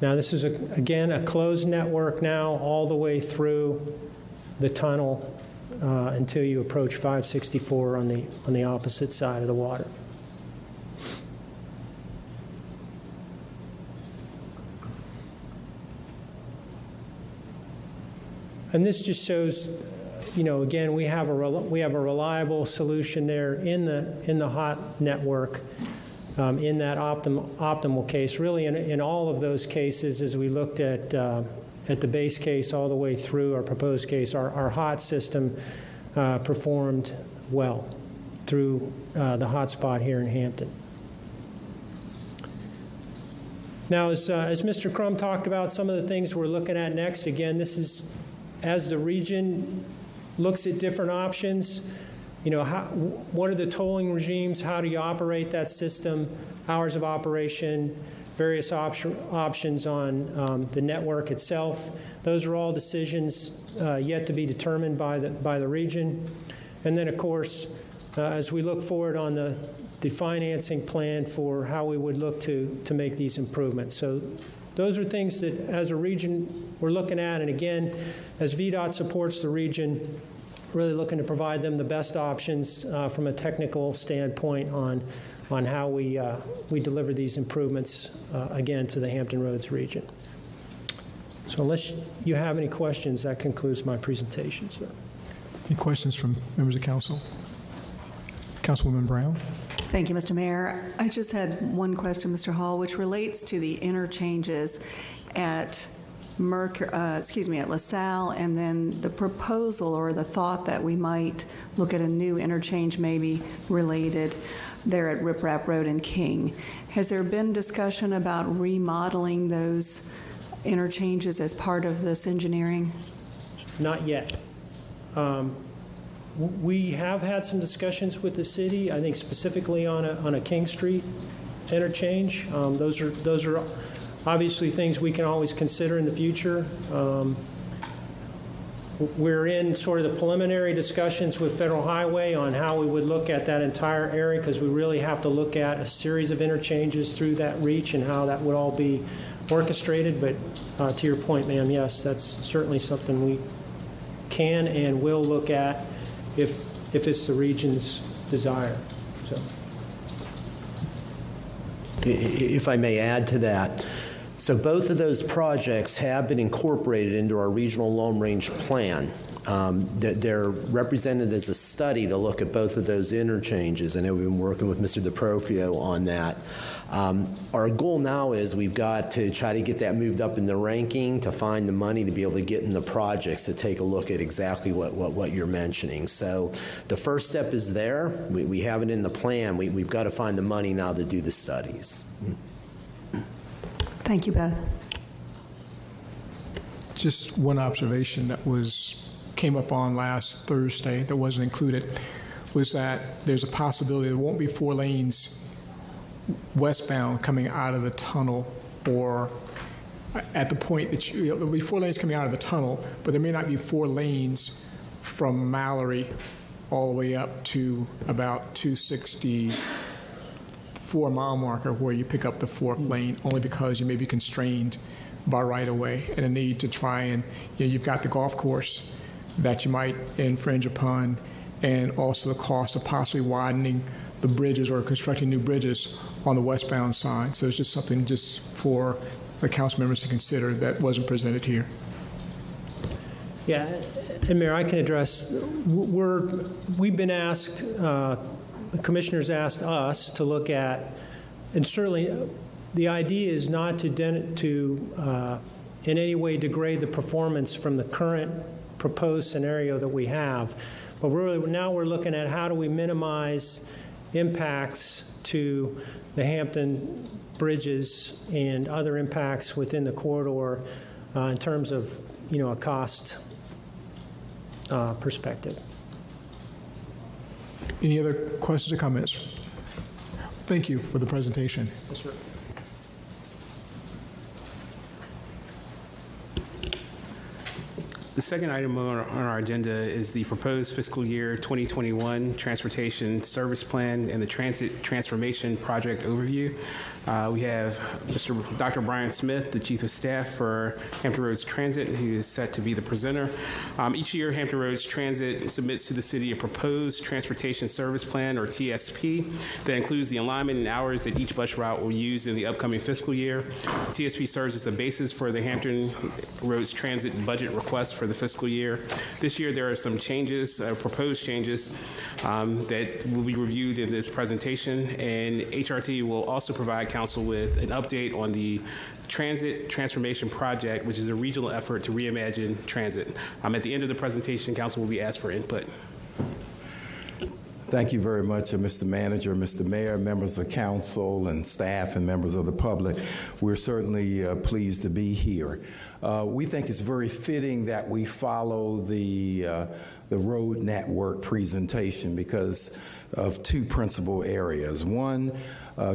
Now, this is, again, a closed network now all the way through the tunnel until you approach 564 on the opposite side of the water. And this just shows, again, we have a reliable solution there in the hot network, in that optimal case. Really, in all of those cases, as we looked at the base case all the way through our proposed case, our hot system performed well through the hot spot here in Hampton. Now, as Mr. Crum talked about, some of the things we're looking at next, again, this is as the region looks at different options, what are the tolling regimes, how do you operate that system, hours of operation, various options on the network itself. Those are all decisions yet to be determined by the region. And then, of course, as we look forward on the financing plan for how we would look to make these improvements. So those are things that, as a region, we're looking at. And again, as VDOT supports the region, really looking to provide them the best options from a technical standpoint on how we deliver these improvements, again, to the Hampton Roads region. So unless you have any questions, that concludes my presentation, sir. Any questions from members of council? Councilwoman Brown? Thank you, Mr. Mayor. I just had one question, Mr. Hall, which relates to the interchanges at at LaSalle, and then the proposal or the thought that we might look at a new interchange maybe related there at Rip Rap Road and King. Has there been discussion about remodeling those interchanges as part of this engineering? Not yet. We have had some discussions with the city, I think specifically on a King Street interchange. Those are obviously things we can always consider in the future. We're in sort of the preliminary discussions with Federal Highway on how we would look at that entire area, because we really have to look at a series of interchanges through that reach and how that would all be orchestrated. But to your point, ma'am, yes, that's certainly something we can and will look at if it's the region's desire. So, if I may add to that, so both of those projects have been incorporated into our regional long-range plan. They're represented as a study to look at both of those interchanges. I know we've been working with Mr. DeProfio on that. Our goal now is we've got to try to get that moved up in the ranking to find the money to be able to get in the projects to take a look at exactly what you're mentioning. So the first step is there. We have it in the plan. We've got to find the money now to do the studies. Thank you, Beth. Just one observation that came up on last Thursday that wasn't included was that there's a possibility there won't be 4 lanes westbound coming out of the tunnel, or at the point that there'll be 4 lanes coming out of the tunnel, but there may not be 4 lanes from Mallory all the way up to about 264 mile marker where you pick up the 4th lane, only because you may be constrained by right-of-way and a need to try and, you've got the golf course that you might infringe upon, and also the cost of possibly widening the bridges or constructing new bridges on the westbound side. So it's just something just for the council members to consider that wasn't presented here. Yeah, and Mayor, I can address, we've been asked, the commissioners asked us to look at, and certainly the idea is not to in any way degrade the performance from the current proposed scenario that we have, but now we're looking at how do we minimize impacts to the Hampton bridges and other impacts within the corridor in terms of, a cost perspective. Any other questions or comments? Thank you for the presentation. Yes, sir. The second item on our agenda is the proposed fiscal year 2021 Transportation Service Plan and the Transit Transformation Project Overview. We have Dr. Brian Smith, the Chief of Staff for Hampton Roads Transit, who is set to be the presenter. Each year, Hampton Roads Transit submits to the city a proposed transportation service plan, or TSP, that includes the alignment and hours that each bus route will use in the upcoming fiscal year. The TSP serves as the basis for the Hampton Roads Transit budget request for the fiscal year. This year, there are some changes, proposed changes, that will be reviewed in this presentation, and HRT will also provide Council with an update on the Transit Transformation Project, which is a regional effort to reimagine transit. At the end of the presentation, Council will be asked for input. Thank you very much, Mr. Manager, Mr. Mayor, members of council and staff and members of the public. We're certainly pleased to be here. We think it's very fitting that we follow the road network presentation because of two principal areas. One,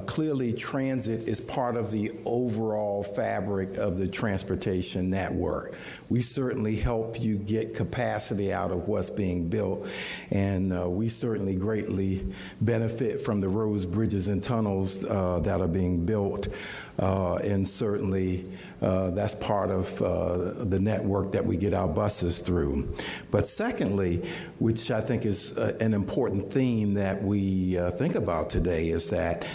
clearly transit is part of the overall fabric of the transportation network. We certainly help you get capacity out of what's being built, and we certainly greatly benefit from the roads, bridges, and tunnels that are being built, and certainly that's part of the network that we get our buses through. But secondly, which I think is an important theme that we think about today, is that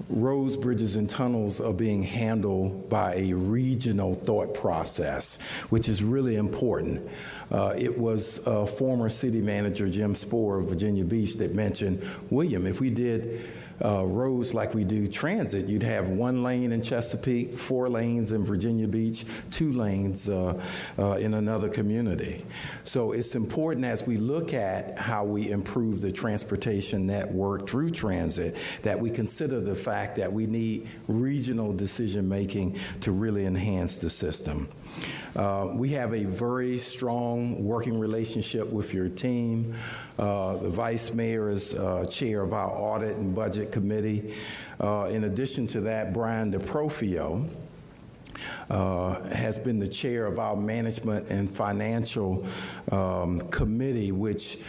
roads, bridges, and tunnels are being handled by a regional thought process, which is really important. It was former city manager Jim Spohr of Virginia Beach that mentioned, William, if we did roads like we do transit, you'd have 1 lane in Chesapeake, 4 lanes in Virginia Beach, 2 lanes in another community. So it's important as we look at how we improve the transportation network through transit that we consider the fact that we need regional decision making to really enhance the system. We have a very strong working relationship with your team. The Vice Mayor is chair of our Audit and Budget Committee. In addition to that, Brian DeProfio has been the chair of our Management and Financial Committee, which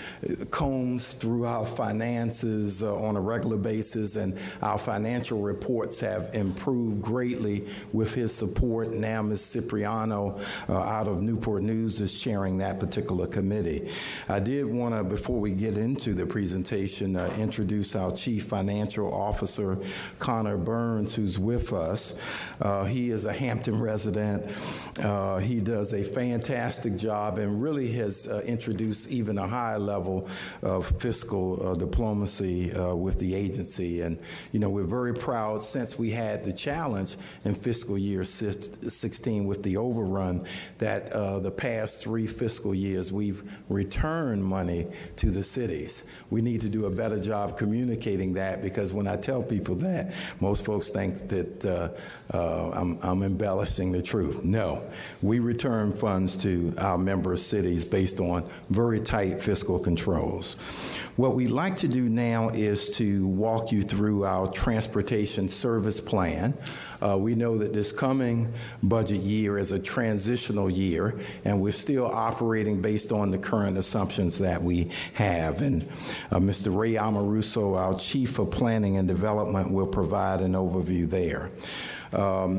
combs through our finances on a regular basis, and our financial reports have improved greatly with his support. Now Ms. Cipriano out of Newport News is chairing that particular committee. I did want to, before we get into the presentation, introduce our Chief Financial Officer, Connor Burns, who's with us. He is a Hampton resident. He does a fantastic job and really has introduced even a higher level of fiscal diplomacy with the agency. And, you know, we're very proud since we had the challenge in fiscal year 16 with the overrun that the past 3 fiscal years we've returned money to the cities. We need to do a better job communicating that, because when I tell people that, most folks think that I'm embellishing the truth. No, we return funds to our member cities based on very tight fiscal controls. What we'd like to do now is to walk you through our transportation service plan. We know that this coming budget year is a transitional year, and we're still operating based on the current assumptions that we have. And Mr. Ray Amoruso, our Chief of Planning and Development, will provide an overview there.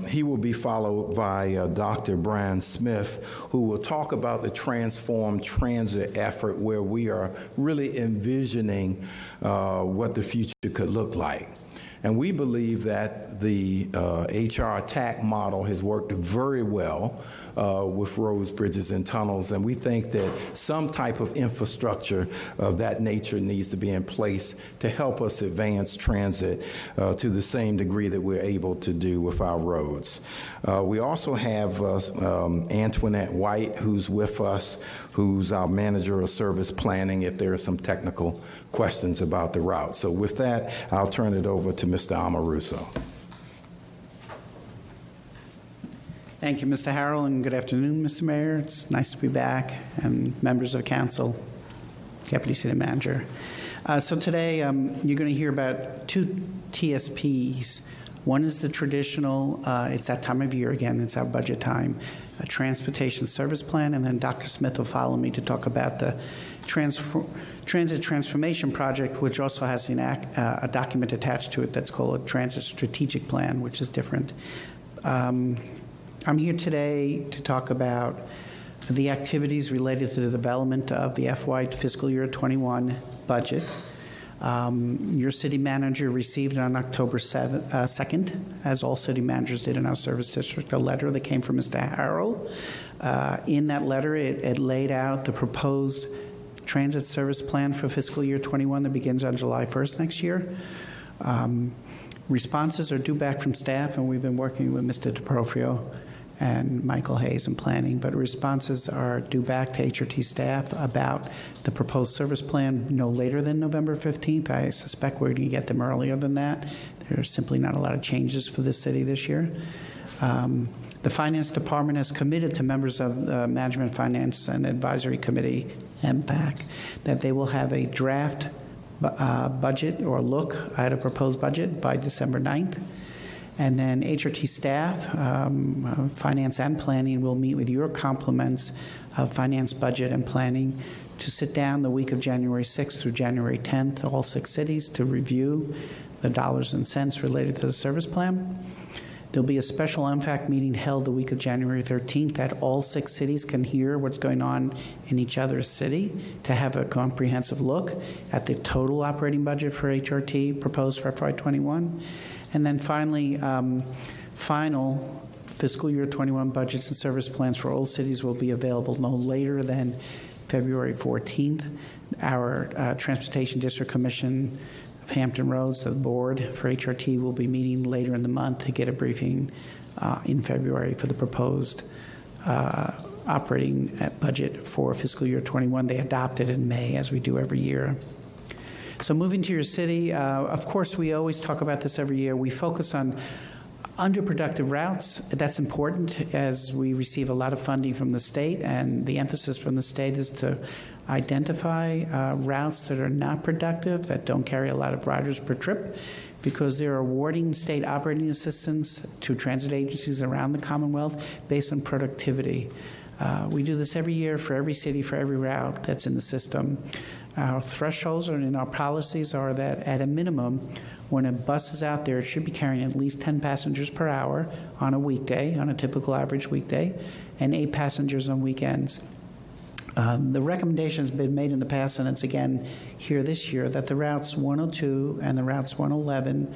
He will be followed by Dr. Brian Smith, who will talk about the Transform Transit effort, where we are really envisioning what the future could look like. And we believe that the HR TAC model has worked very well with roads, bridges, and tunnels, and we think that some type of infrastructure of that nature needs to be in place to help us advance transit to the same degree that we're able to do with our roads. We also have Antoinette White, who's with us, who's our manager of service planning, if there are some technical questions about the route. So with that, I'll turn it over to Mr. Amoruso. Thank you, Mr. Harrell, and good afternoon, Mr. Mayor. It's nice to be back, and members of council, Deputy City Manager. So today, you're going to hear about 2 TSPs. One is the traditional, it's that time of year again, it's our budget time. transportation service plan, and then Dr. Smith will follow me to talk about the transit transformation project, which also has a document attached to it that's called a transit strategic plan, which is different. I'm here today to talk about the activities related to the development of the FY fiscal year 21 budget. Your city manager received on October 2nd, as all city managers did in our service district, a letter that came from Mr. Harrell. In that letter, it laid out the proposed transit service plan for fiscal year 21 that begins on July 1st next year. Responses are due back from staff, and we've been working with Mr. DeProfrio and Michael Hayes in planning, but responses are due back to HRT staff about the proposed service plan no later than November 15th. I suspect we're going to get them earlier than that. There's simply not a lot of changes for this city this year. The Finance Department has committed to members of the Management, Finance, and Advisory Committee, MPAC, that they will have a draft budget or look at a proposed budget by December 9th. And then HRT staff, finance and planning, will meet with your complements of finance, budget, and planning to sit down the week of January 6th through January 10th, all 6 cities, to review the dollars and cents related to the service plan. There'll be a special MFAC meeting held the week of January 13th that all 6 cities can hear what's going on in each other's city to have a comprehensive look at the total operating budget for HRT proposed for FY21. And then finally, final fiscal year 21 budgets and service plans for all cities will be available no later than February 14th. Our Transportation District Commission of Hampton Roads, the board for HRT, will be meeting later in the month to get a briefing in February for the proposed operating budget for fiscal year 21. They adopted in May, as we do every year. So moving to your city, of course, we always talk about this every year. We focus on underproductive routes. That's important as we receive a lot of funding from the state, and the emphasis from the state is to identify routes that are not productive, that don't carry a lot of riders per trip, because they're awarding state operating assistance to transit agencies around the Commonwealth based on productivity. We do this every year for every city, for every route that's in the system. Our thresholds and our policies are that at a minimum, when a bus is out there, it should be carrying at least 10 passengers per hour on a weekday, on a typical average weekday, and 8 passengers on weekends. The recommendation has been made in the past, and it's again here this year, that the routes 102 and the routes 111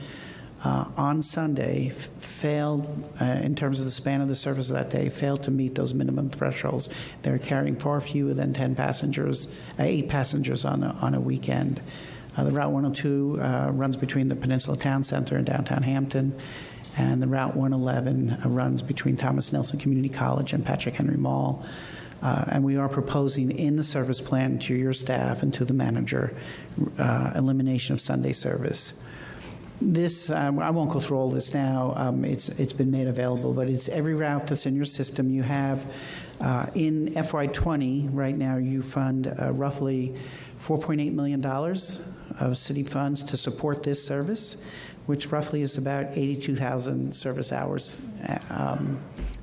on Sunday failed, in terms of the span of the service of that day, failed to meet those minimum thresholds. They're carrying far fewer than 10 passengers, 8 passengers on a weekend. The Route 102 runs between the Peninsula Town Center and downtown Hampton, and the Route 111 runs between Thomas Nelson Community College and Patrick Henry Mall. And we are proposing in the service plan to your staff and to the manager elimination of Sunday service. This, I won't go through all this now. It's been made available, but it's every route that's in your system. You have, in FY20, right now you fund roughly $4.8 million of city funds to support this service, which roughly is about 82,000 service hours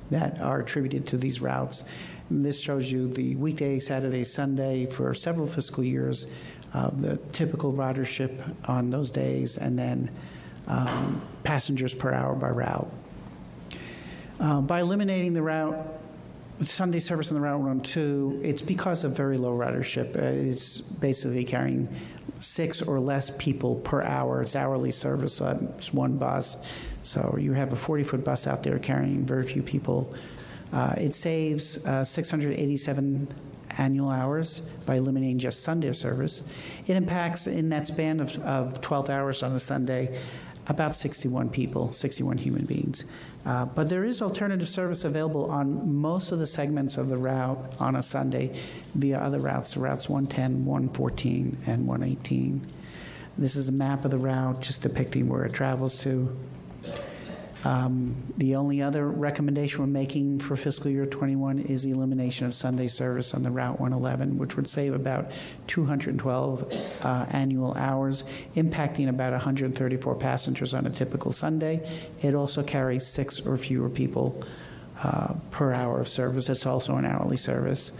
that are attributed to these routes. And this shows you the weekday, Saturday, Sunday for several fiscal years, the typical ridership on those days, and then passengers per hour by route. By eliminating the route, Sunday service on the Route 102, it's because of very low ridership. It's basically carrying 6 or less people per hour. It's hourly service, so it's one bus. So you have a 40-foot bus out there carrying very few people. It saves 687 annual hours by eliminating just Sunday service. It impacts, in that span of 12 hours on a Sunday, about 61 people, 61 human beings. But there is alternative service available on most of the segments of the route on a Sunday via other routes, routes 110, 114, and 118. This is a map of the route just depicting where it travels to. The only other recommendation we're making for fiscal year 21 is the elimination of Sunday service on the Route 111, which would save about 212 annual hours, impacting about 134 passengers on a typical Sunday. It also carries 6 or fewer people per hour of service. It's also an hourly service.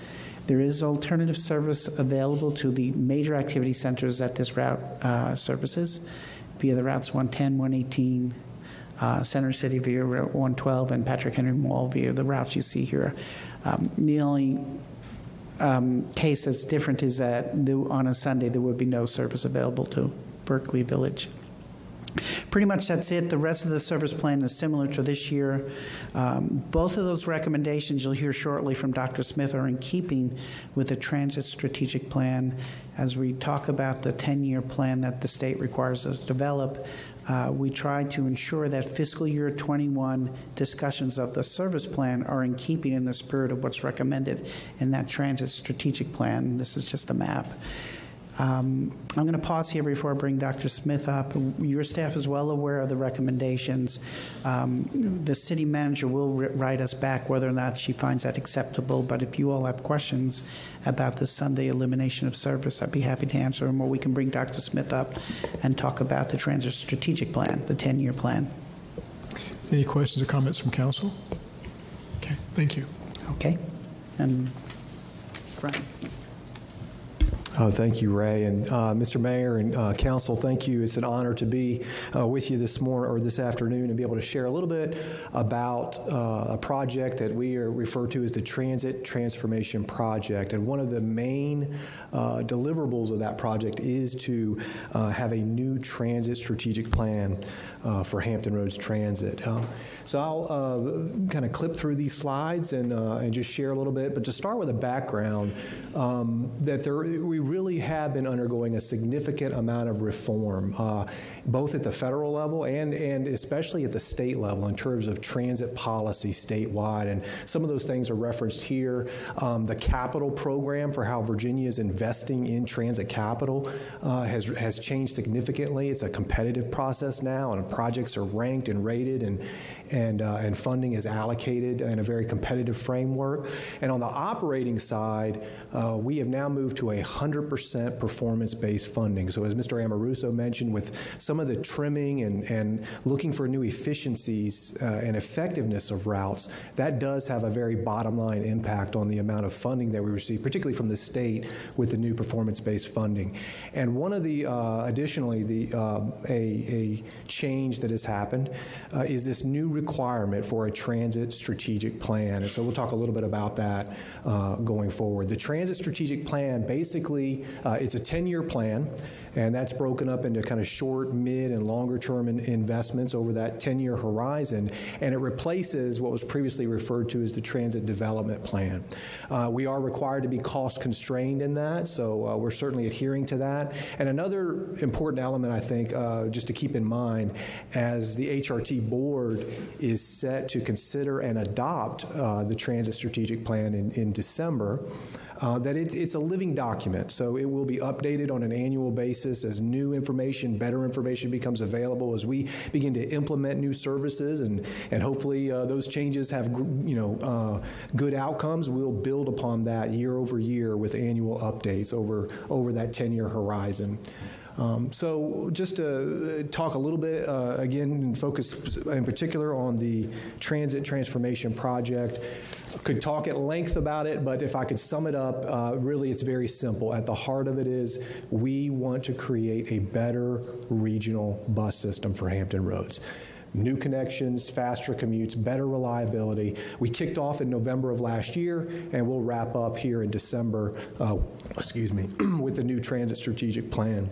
There is alternative service available to the major activity centers that this route services via the routes 110, 118, Center City via Route 112, and Patrick Henry Mall via the routes you see here. The only case that's different is that on a Sunday there would be no service available to Berkeley Village. Pretty much that's it. The rest of the service plan is similar to this year. Both of those recommendations you'll hear shortly from Dr. Smith are in keeping with the Transit Strategic Plan. As we talk about the 10-year plan that the state requires us to develop, we try to ensure that fiscal year 21 discussions of the service plan are in keeping in the spirit of what's recommended in that Transit Strategic Plan. This is just a map. I'm going to pause here before I bring Dr. Smith up. Your staff is well aware of the recommendations. The city manager will write us back whether or not she finds that acceptable, but if you all have questions about the Sunday elimination of service, I'd be happy to answer them, or we can bring Dr. Smith up and talk about the Transit Strategic Plan, the 10-year plan. Any questions or comments from council? Okay, thank you. Okay. And Brian. Thank you, Ray. And Mr. Mayor and Council, thank you. It's an honor to be with you this morning or this afternoon and be able to share a little bit about a project that we refer to as the Transit Transformation Project. And one of the main deliverables of that project is to have a new transit strategic plan for Hampton Roads Transit. So I'll kind of clip through these slides and just share a little bit. But to start with a background, that we really have been undergoing a significant amount of reform, both at the federal level and especially at the state level in terms of transit policy statewide. And some of those things are referenced here. The capital program for how Virginia is investing in transit capital has changed significantly. It's a competitive process now, and projects are ranked and rated, and funding is allocated in a very competitive framework. And on the operating side, we have now moved to 100% performance-based funding. So as Mr. Amoruso mentioned, with some of the trimming and looking for new efficiencies and effectiveness of routes, that does have a very bottom line impact on the amount of funding that we receive, particularly from the state with the new performance-based funding. And one of the, additionally, a change that has happened is this new requirement for a transit strategic plan. And so we'll talk a little bit about that going forward. The transit strategic plan, basically, it's a 10-year plan, and that's broken up into kind of short, mid, and longer term investments over that 10-year horizon, and it replaces what was previously referred to as the transit development plan. We are required to be cost constrained in that, so we're certainly adhering to that. And another important element, I think, just to keep in mind, as the HRT board is set to consider and adopt the transit strategic plan in December, that it's a living document, so it will be updated on an annual basis as new information, better information becomes available as we begin to implement new services, and hopefully those changes have good outcomes. We'll build upon that year over year with annual updates over that 10-year horizon. So just to talk a little bit, again, and focus in particular on the Transit Transformation Project. Could talk at length about it, but if I could sum it up, really it's very simple. At the heart of it is we want to create a better regional bus system for Hampton Roads. New connections, faster commutes, better reliability. We kicked off in November of last year, and we'll wrap up here in December, with the new Transit Strategic Plan.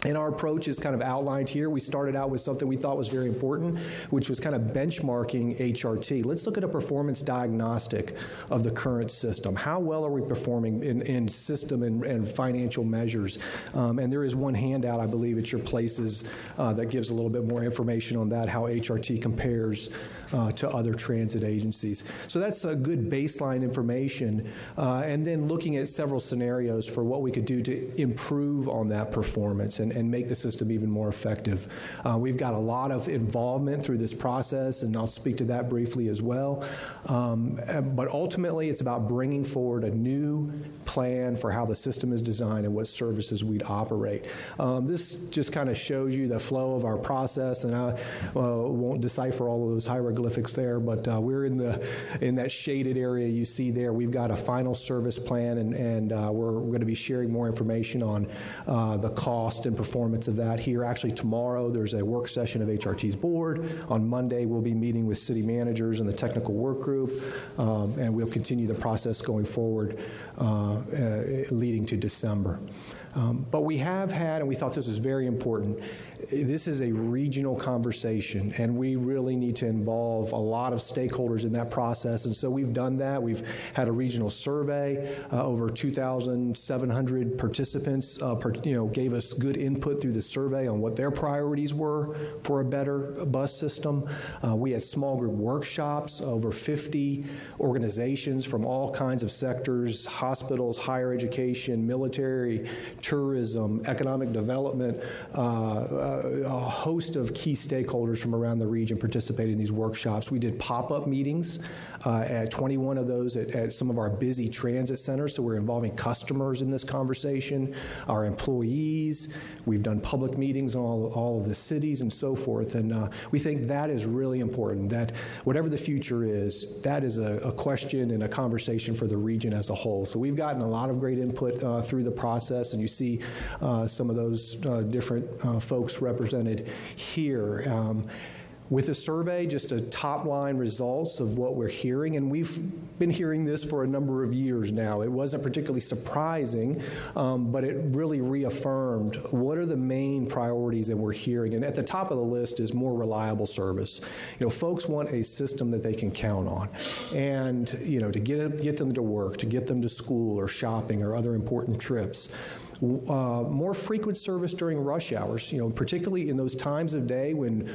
And our approach is kind of outlined here. We started out with something we thought was very important, which was kind of benchmarking HRT. Let's look at a performance diagnostic of the current system. How well are we performing in system and financial measures? And there is one handout, I believe, at your places that gives a little bit more information on that, how HRT compares to other transit agencies. So that's a good baseline information. And then looking at several scenarios for what we could do to improve on that performance and make the system even more effective. We've got a lot of involvement through this process, and I'll speak to that briefly as well. But ultimately, it's about bringing forward a new plan for how the system is designed and what services we'd operate. This just kind of shows you the flow of our process, and I won't decipher all of those hieroglyphics there, but we're in that shaded area you see there. We've got a final service plan, and we're going to be sharing more information on the cost and performance of that here. Actually, tomorrow there's a work session of HRT's board. On Monday, we'll be meeting with city managers and the technical work group, and we'll continue the process going forward, leading to December. But we have had, and we thought this was very important, this is a regional conversation, and we really need to involve a lot of stakeholders in that process, and so we've done that. We've had a regional survey. Over 2,700 participants gave us good input through the survey on what their priorities were for a better bus system. We had small group workshops, over 50 organizations from all kinds of sectors, hospitals, higher education, military, tourism, economic development, a host of key stakeholders from around the region participated in these workshops. We did pop-up meetings, at 21 of those at some of our busy transit centers, so we're involving customers in this conversation, our employees. We've done public meetings in all of the cities and so forth, and we think that is really important, that whatever the future is, that is a question and a conversation for the region as a whole. So we've gotten a lot of great input through the process, and you see some of those different folks represented here. With the survey, just a top-line results of what we're hearing, and we've been hearing this for a number of years now. It wasn't particularly surprising, but it really reaffirmed what are the main priorities that we're hearing. And at the top of the list is more reliable service. Folks want a system that they can count on, and to get them to work, to get them to school or shopping or other important trips. More frequent service during rush hours, particularly in those times of day when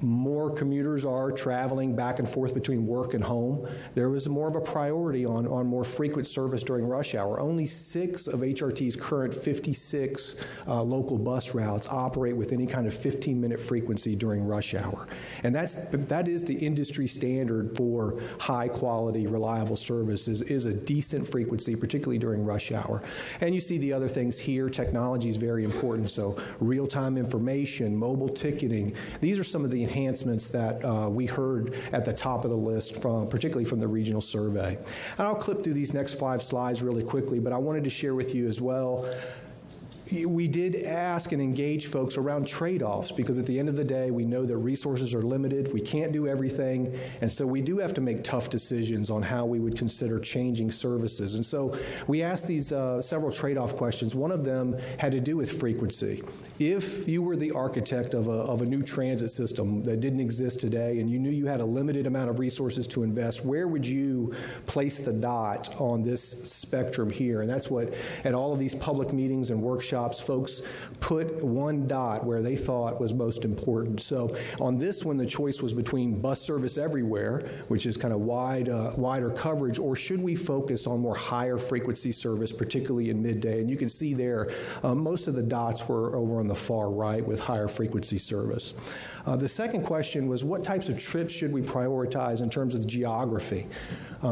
more commuters are traveling back and forth between work and home. There was more of a priority on more frequent service during rush hour. Only 6 of HRT's current 56 local bus routes operate with any kind of 15-minute frequency during rush hour. And that is the industry standard for high-quality, reliable service is a decent frequency, particularly during rush hour. And you see the other things here. Technology is very important, so real-time information, mobile ticketing. These are some of the enhancements that we heard at the top of the list, particularly from the regional survey. And I'll clip through these next 5 slides really quickly, but I wanted to share with you as well. We did ask and engage folks around trade-offs, because at the end of the day, we know that resources are limited. We can't do everything, and so we do have to make tough decisions on how we would consider changing services. And so we asked these several trade-off questions. One of them had to do with frequency. If you were the architect of a new transit system that didn't exist today, and you knew you had a limited amount of resources to invest, where would you place the dot on this spectrum here? And that's what, at all of these public meetings and workshops, folks put one dot where they thought was most important. So on this one, the choice was between bus service everywhere, which is kind of wider coverage, or should we focus on more higher frequency service, particularly in midday? And you can see there, most of the dots were over on the far right with higher frequency service. The second question was, what types of trips should we prioritize in terms of geography?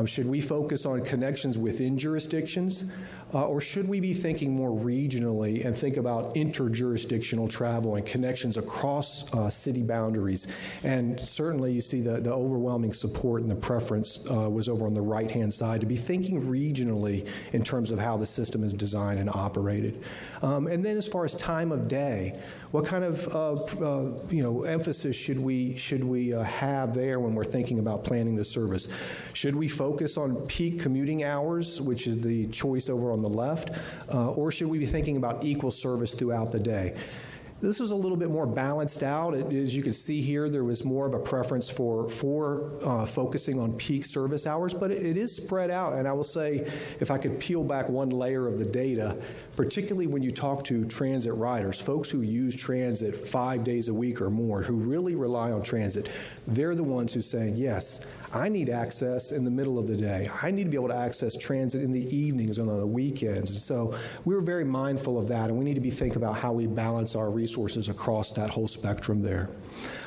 Should we focus on connections within jurisdictions, or should we be thinking more regionally and think about interjurisdictional travel and connections across city boundaries? And certainly you see the overwhelming support and the preference was over on the right-hand side, to be thinking regionally in terms of how the system is designed and operated. And then as far as time of day, what kind of emphasis should we have there when we're thinking about planning the service? Should we focus on peak commuting hours, which is the choice over on the left, or should we be thinking about equal service throughout the day? This was a little bit more balanced out. As you can see here, there was more of a preference for focusing on peak service hours, but it is spread out. And I will say, if I could peel back one layer of the data, particularly when you talk to transit riders, folks who use transit 5 days a week or more, who really rely on transit, they're the ones who say, yes, I need access in the middle of the day. I need to be able to access transit in the evenings and on the weekends. And so we were very mindful of that, and we need to be thinking about how we balance our resources across that whole spectrum there.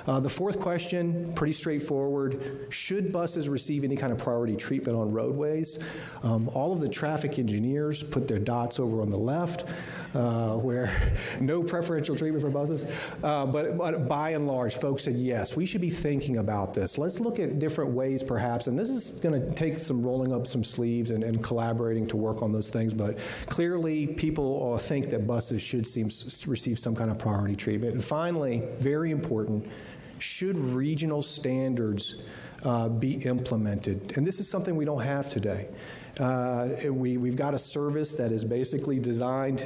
The fourth question, pretty straightforward. Should buses receive any kind of priority treatment on roadways? All of the traffic engineers put their dots over on the left, where no preferential treatment for buses. But by and large, folks said, yes, we should be thinking about this. Let's look at different ways, perhaps, and this is going to take some rolling up some sleeves and collaborating to work on those things, but clearly people think that buses should receive some kind of priority treatment. And finally, very important, should regional standards be implemented? And this is something we don't have today. We've got a service that is basically designed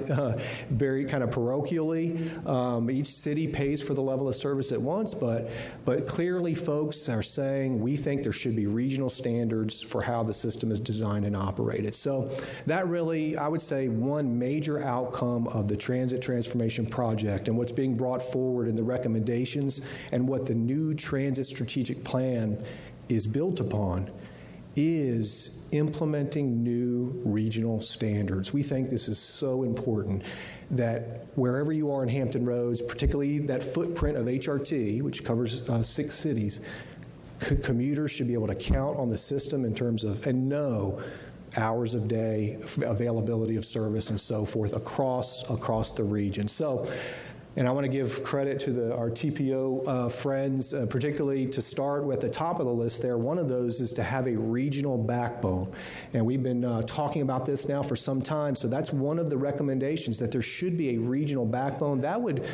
very kind of parochially. Each city pays for the level of service it wants, but clearly folks are saying we think there should be regional standards for how the system is designed and operated. So that really, I would say, one major outcome of the Transit Transformation Project and what's being brought forward in the recommendations and what the new Transit Strategic Plan is built upon is implementing new regional standards. We think this is so important that wherever you are in Hampton Roads, particularly that footprint of HRT, which covers 6 cities, commuters should be able to count on the system in terms of, and know hours of day, availability of service, and so forth across the region. So, and I want to give credit to our TPO friends, particularly to start with the top of the list there. One of those is to have a regional backbone. And we've been talking about this now for some time, so that's one of the recommendations, that there should be a regional backbone. That would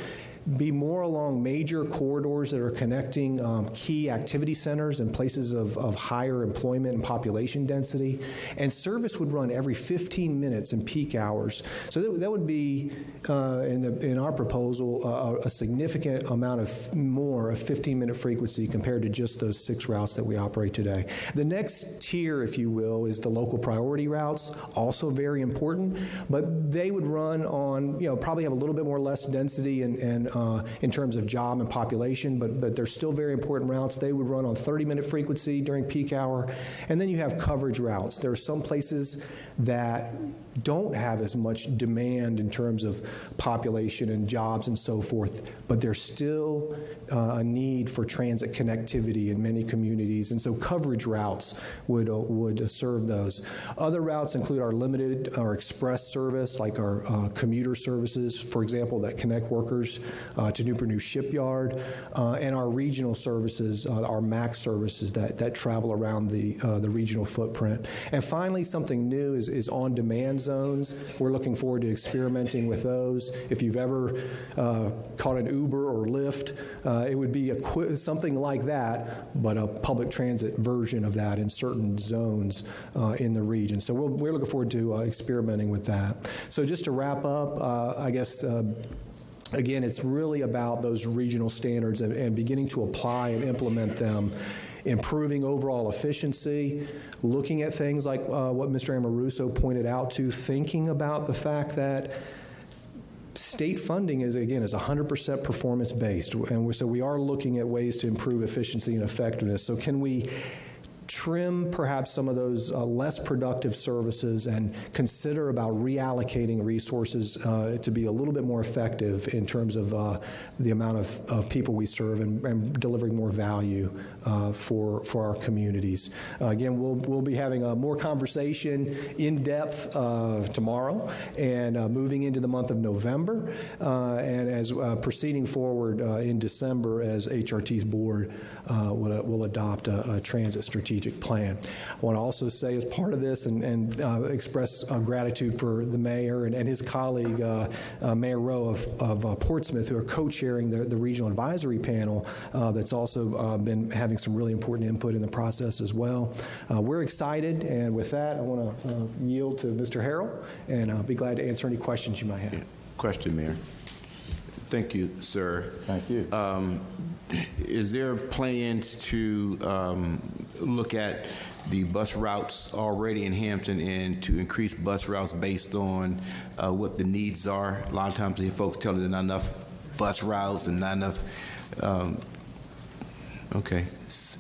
be more along major corridors that are connecting key activity centers and places of higher employment and population density. And service would run every 15 minutes in peak hours. So that would be, in our proposal, a significant amount of more of 15-minute frequency compared to just those 6 routes that we operate today. The next tier, if you will, is the local priority routes, also very important, but they would run on, probably have a little bit more less density and in terms of job and population, but they're still very important routes. They would run on 30-minute frequency during peak hour. And then you have coverage routes. There are some places that don't have as much demand in terms of population and jobs and so forth, but there's still a need for transit connectivity in many communities, and so coverage routes would serve those. Other routes include our limited or express service, like our commuter services, for example, that connect workers to Newport News Shipyard, and our regional services, our MAX services that travel around the regional footprint. And finally, something new is on-demand zones. We're looking forward to experimenting with those. If you've ever caught an Uber or Lyft, it would be something like that, but a public transit version of that in certain zones in the region. So we're looking forward to experimenting with that. So just to wrap up, I guess, again, it's really about those regional standards and beginning to apply and implement them, improving overall efficiency, looking at things like what Mr. Amoruso pointed out to, thinking about the fact that state funding is 100% performance-based, and so we are looking at ways to improve efficiency and effectiveness. So can we trim perhaps some of those less productive services and consider about reallocating resources to be a little bit more effective in terms of the amount of people we serve and delivering more value for our communities. Again, we'll be having more conversation in depth tomorrow and moving into the month of November, and as proceeding forward in December as HRT's board will adopt a transit strategic plan. I want to also say, as part of this, and express gratitude for the mayor and his colleague, Mayor Rowe of Portsmouth, who are co-chairing the regional advisory panel that's also been having some really important input in the process as well. We're excited, and with that, I want to yield to Mr. Harrell, and I'll be glad to answer any questions you might have. Question, Mayor. Thank you, sir. Thank you. Is there plans to look at the bus routes already in Hampton and to increase bus routes based on what the needs are? A lot of times the folks tell me there's not enough bus routes and not enough Okay.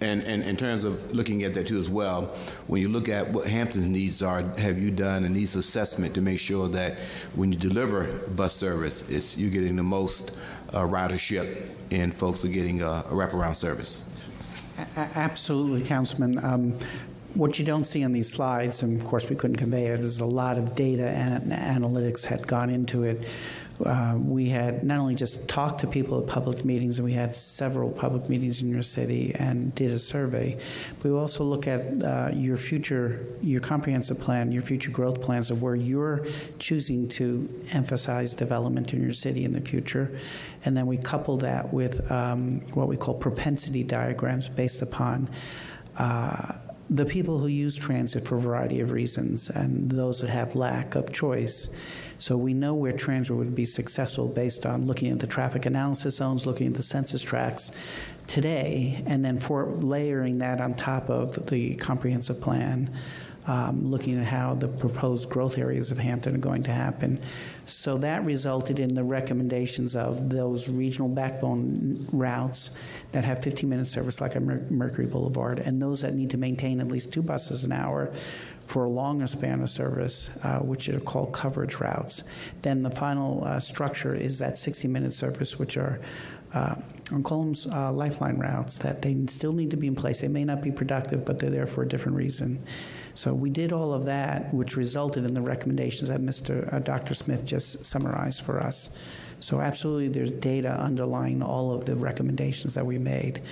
And in terms of looking at that too as well, when you look at what Hampton's needs are, have you done a needs assessment to make sure that when you deliver bus service, you're getting the most ridership and folks are getting a wraparound service? Absolutely, Councilman. What you don't see on these slides, and of course we couldn't convey it, is a lot of data and analytics had gone into it. We had not only just talked to people at public meetings, and we had several public meetings in your city and did a survey, but we also look at your comprehensive plan, your future growth plans of where you're choosing to emphasize development in your city in the future. And then we couple that with what we call propensity diagrams based upon the people who use transit for a variety of reasons and those that have lack of choice. So we know where transit would be successful based on looking at the traffic analysis zones, looking at the census tracts today, and then for layering that on top of the comprehensive plan, looking at how the proposed growth areas of Hampton are going to happen. So that resulted in the recommendations of those regional backbone routes that have 15-minute service like a Mercury Boulevard, and those that need to maintain at least 2 buses an hour for a longer span of service, which are called coverage routes. Then the final structure is that 60-minute service, which are I'll call them lifeline routes, that they still need to be in place. They may not be productive, but they're there for a different reason. So we did all of that, which resulted in the recommendations that Dr. Smith just summarized for us. So absolutely, there's data underlying all of the recommendations that we made.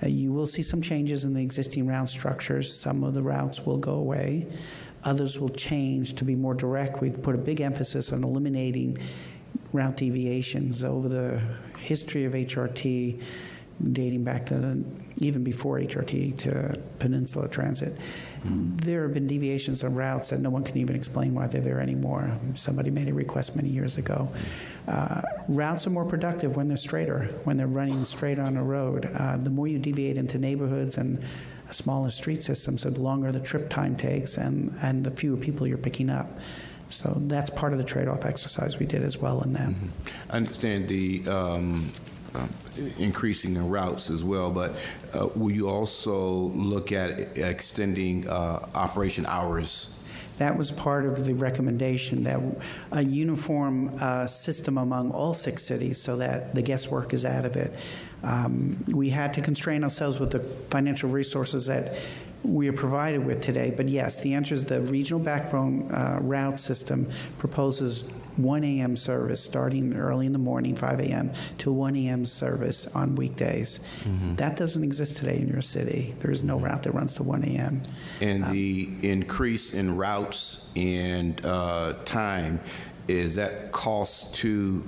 You will see some changes in the existing route structures. Some of the routes will go away. Others will change to be more direct. We put a big emphasis on eliminating route deviations. Over the history of HRT, dating back to even before HRT to Peninsula Transit, there have been deviations of routes that no one can even explain why they're there anymore. Somebody made a request many years ago. Routes are more productive when they're straighter, when they're running straight on a road. The more you deviate into neighborhoods and a smaller street system, so the longer the trip time takes and the fewer people you're picking up. So that's part of the trade-off exercise we did as well in that. I understand the increasing the routes as well, but will you also look at extending operation hours? That was part of the recommendation, that a uniform system among all 6 cities so that the guesswork is out of it. We had to constrain ourselves with the financial resources that we are provided with today. But yes, the answer is the regional backbone route system proposes 1 a.m. service starting early in the morning, 5 a.m., to 1 a.m. service on weekdays. That doesn't exist today in your city. There is no route that runs to 1 a.m. And the increase in routes and time, is that cost to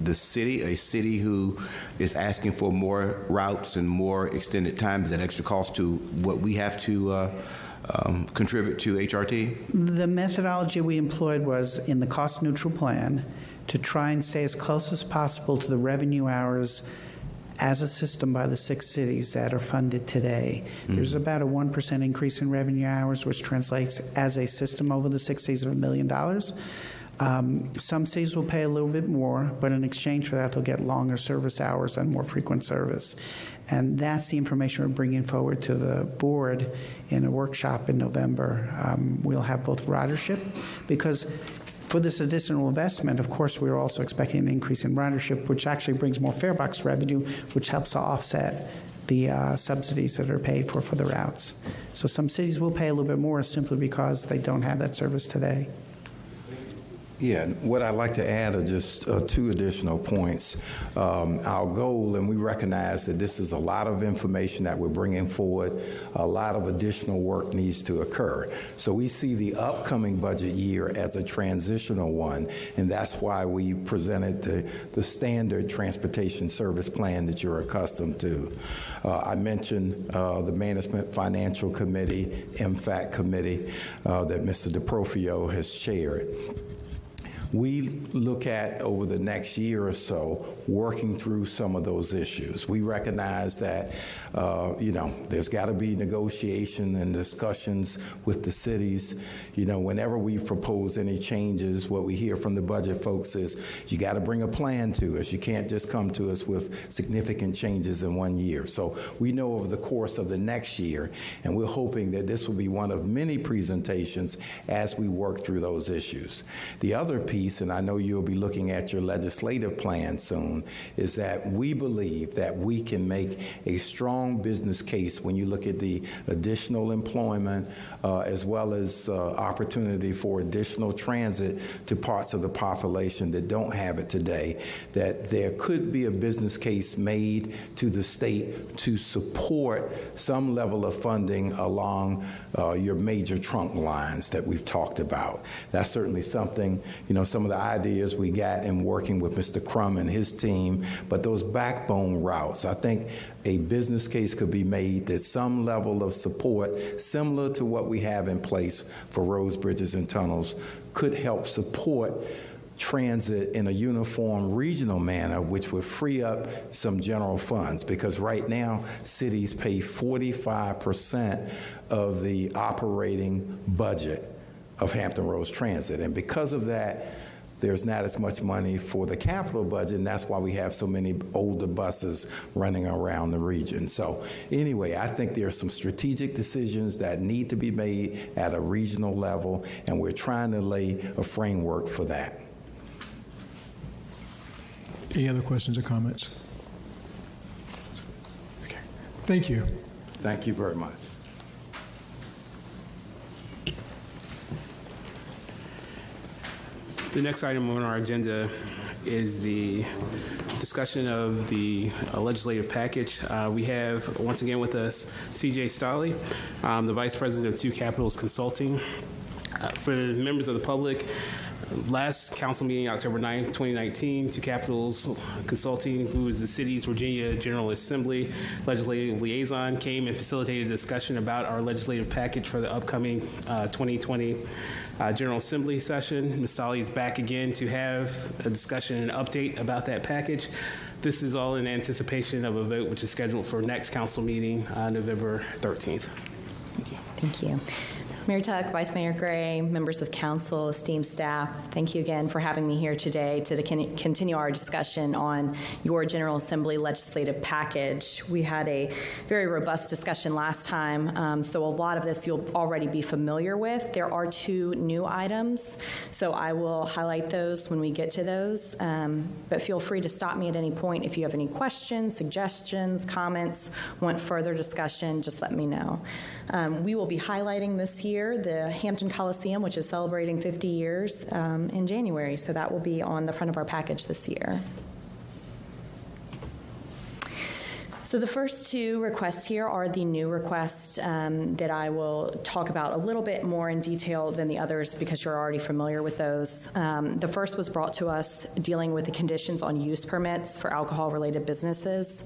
the city, a city who is asking for more routes and more extended time? Is that extra cost to what we have to contribute to HRT? The methodology we employed was in the cost-neutral plan to try and stay as close as possible to the revenue hours as a system by the 6 cities that are funded today. There's about a 1% increase in revenue hours, which translates as a system over the 6 cities of $1 million. Some cities will pay a little bit more, but in exchange for that, they'll get longer service hours and more frequent service. And that's the information we're bringing forward to the board in a workshop in November. We'll have both ridership, because for this additional investment, of course, we're also expecting an increase in ridership, which actually brings more fare box revenue, which helps to offset the subsidies that are paid for the routes. So some cities will pay a little bit more simply because they don't have that service today. Yeah, what I'd like to add are just 2 additional points. Our goal, and we recognize that this is a lot of information that we're bringing forward, a lot of additional work needs to occur. So we see the upcoming budget year as a transitional one, and that's why we presented the standard transportation service plan that you're accustomed to. I mentioned the Management Financial Committee, MFAC Committee, that Mr. DeProfio has chaired. we look at over the next year or so working through some of those issues. We recognize that, there's got to be negotiation and discussions with the cities. Whenever we propose any changes, what we hear from the budget folks is you got to bring a plan to us. You can't just come to us with significant changes in 1 year. So we know over the course of the next year, and we're hoping that this will be one of many presentations as we work through those issues. The other piece, and I know you'll be looking at your legislative plan soon, is that we believe that we can make a strong business case when you look at the additional employment as well as opportunity for additional transit to parts of the population that don't have it today, that there could be a business case made to the state to support some level of funding along your major trunk lines that we've talked about. That's certainly something, some of the ideas we got in working with Mr. Crum and his team, but those backbone routes, I think a business case could be made that some level of support, similar to what we have in place for roads, bridges, and tunnels, could help support transit in a uniform regional manner, which would free up some general funds, because right now cities pay 45% of the operating budget of Hampton Roads Transit, and because of that, there's not as much money for the capital budget, and that's why we have so many older buses running around the region. So anyway, I think there are some strategic decisions that need to be made at a regional level, and we're trying to lay a framework for that. Any other questions or comments? Okay. Thank you. Thank you very much. The next item on our agenda is the discussion of the legislative package. We have, once again with us, C.J. Stolley, the Vice President of Two Capitals Consulting. For members of the public, last council meeting, October 9, 2019, Two Capitals Consulting, who is the city's Virginia General Assembly legislative liaison, came and facilitated a discussion about our legislative package for the upcoming 2020 General Assembly session. Ms. Stolley is back again to have a discussion and update about that package. This is all in anticipation of a vote which is scheduled for next council meeting, November 13th. Thank you. Thank you. Mayor Tuck, Vice Mayor Gray, members of council, esteemed staff, thank you again for having me here today to continue our discussion on your General Assembly legislative package. We had a very robust discussion last time, so a lot of this you'll already be familiar with. There are two new items, so I will highlight those when we get to those, but feel free to stop me at any point if you have any questions, suggestions, comments, want further discussion, just let me know. We will be highlighting this year the Hampton Coliseum, which is celebrating 50 years in January, so that will be on the front of our package this year. So the first two requests here are the new requests that I will talk about a little bit more in detail than the others because you're already familiar with those. The first was brought to us dealing with the conditions on use permits for alcohol-related businesses.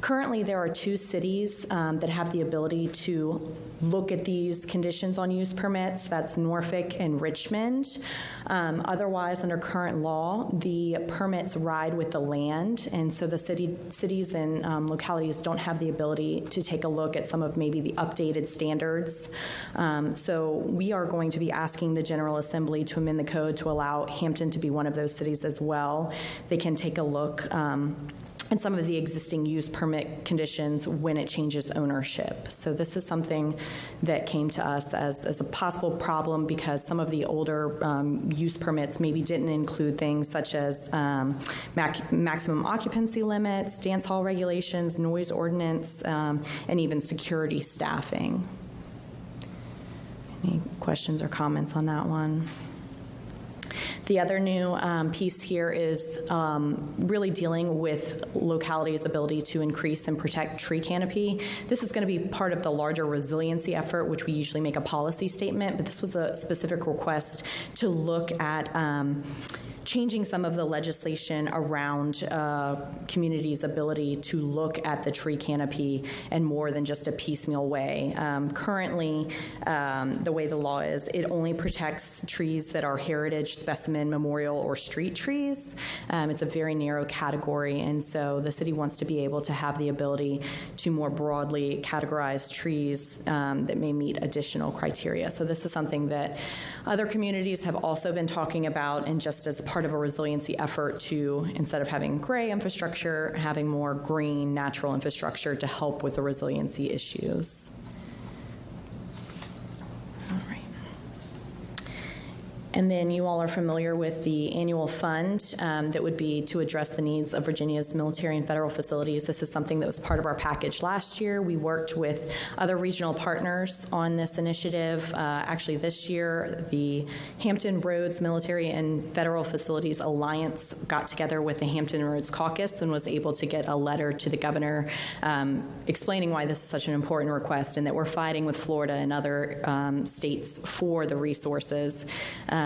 Currently, there are two cities that have the ability to look at these conditions on use permits. That's Norfolk and Richmond. Otherwise, under current law, the permits ride with the land, and so the cities and localities don't have the ability to take a look at some of maybe the updated standards. So we are going to be asking the General Assembly to amend the code to allow Hampton to be one of those cities as well. They can take a look and some of the existing use permit conditions when it changes ownership. So this is something that came to us as a possible problem because some of the older use permits maybe didn't include things such as maximum occupancy limits, dance hall regulations, noise ordinance, and even security staffing. Any questions or comments on that one? The other new piece here is really dealing with localities' ability to increase and protect tree canopy. This is going to be part of the larger resiliency effort, which we usually make a policy statement, but this was a specific request to look at changing some of the legislation around communities' ability to look at the tree canopy in more than just a piecemeal way. Currently, the way the law is, it only protects trees that are heritage specimens specimen, memorial, or street trees. It's a very narrow category, and so the city wants to be able to have the ability to more broadly categorize trees that may meet additional criteria. So this is something that other communities have also been talking about, and just as part of a resiliency effort to, instead of having gray infrastructure, having more green, natural infrastructure to help with the resiliency issues. All right. And then you all are familiar with the annual fund that would be to address the needs of Virginia's military and federal facilities. This is something that was part of our package last year. We worked with other regional partners on this initiative. Actually, this year, the Hampton Roads Military and Federal Facilities Alliance got together with the Hampton Roads Caucus and was able to get a letter to the governor explaining why this is such an important request and that we're fighting with Florida and other states for the resources.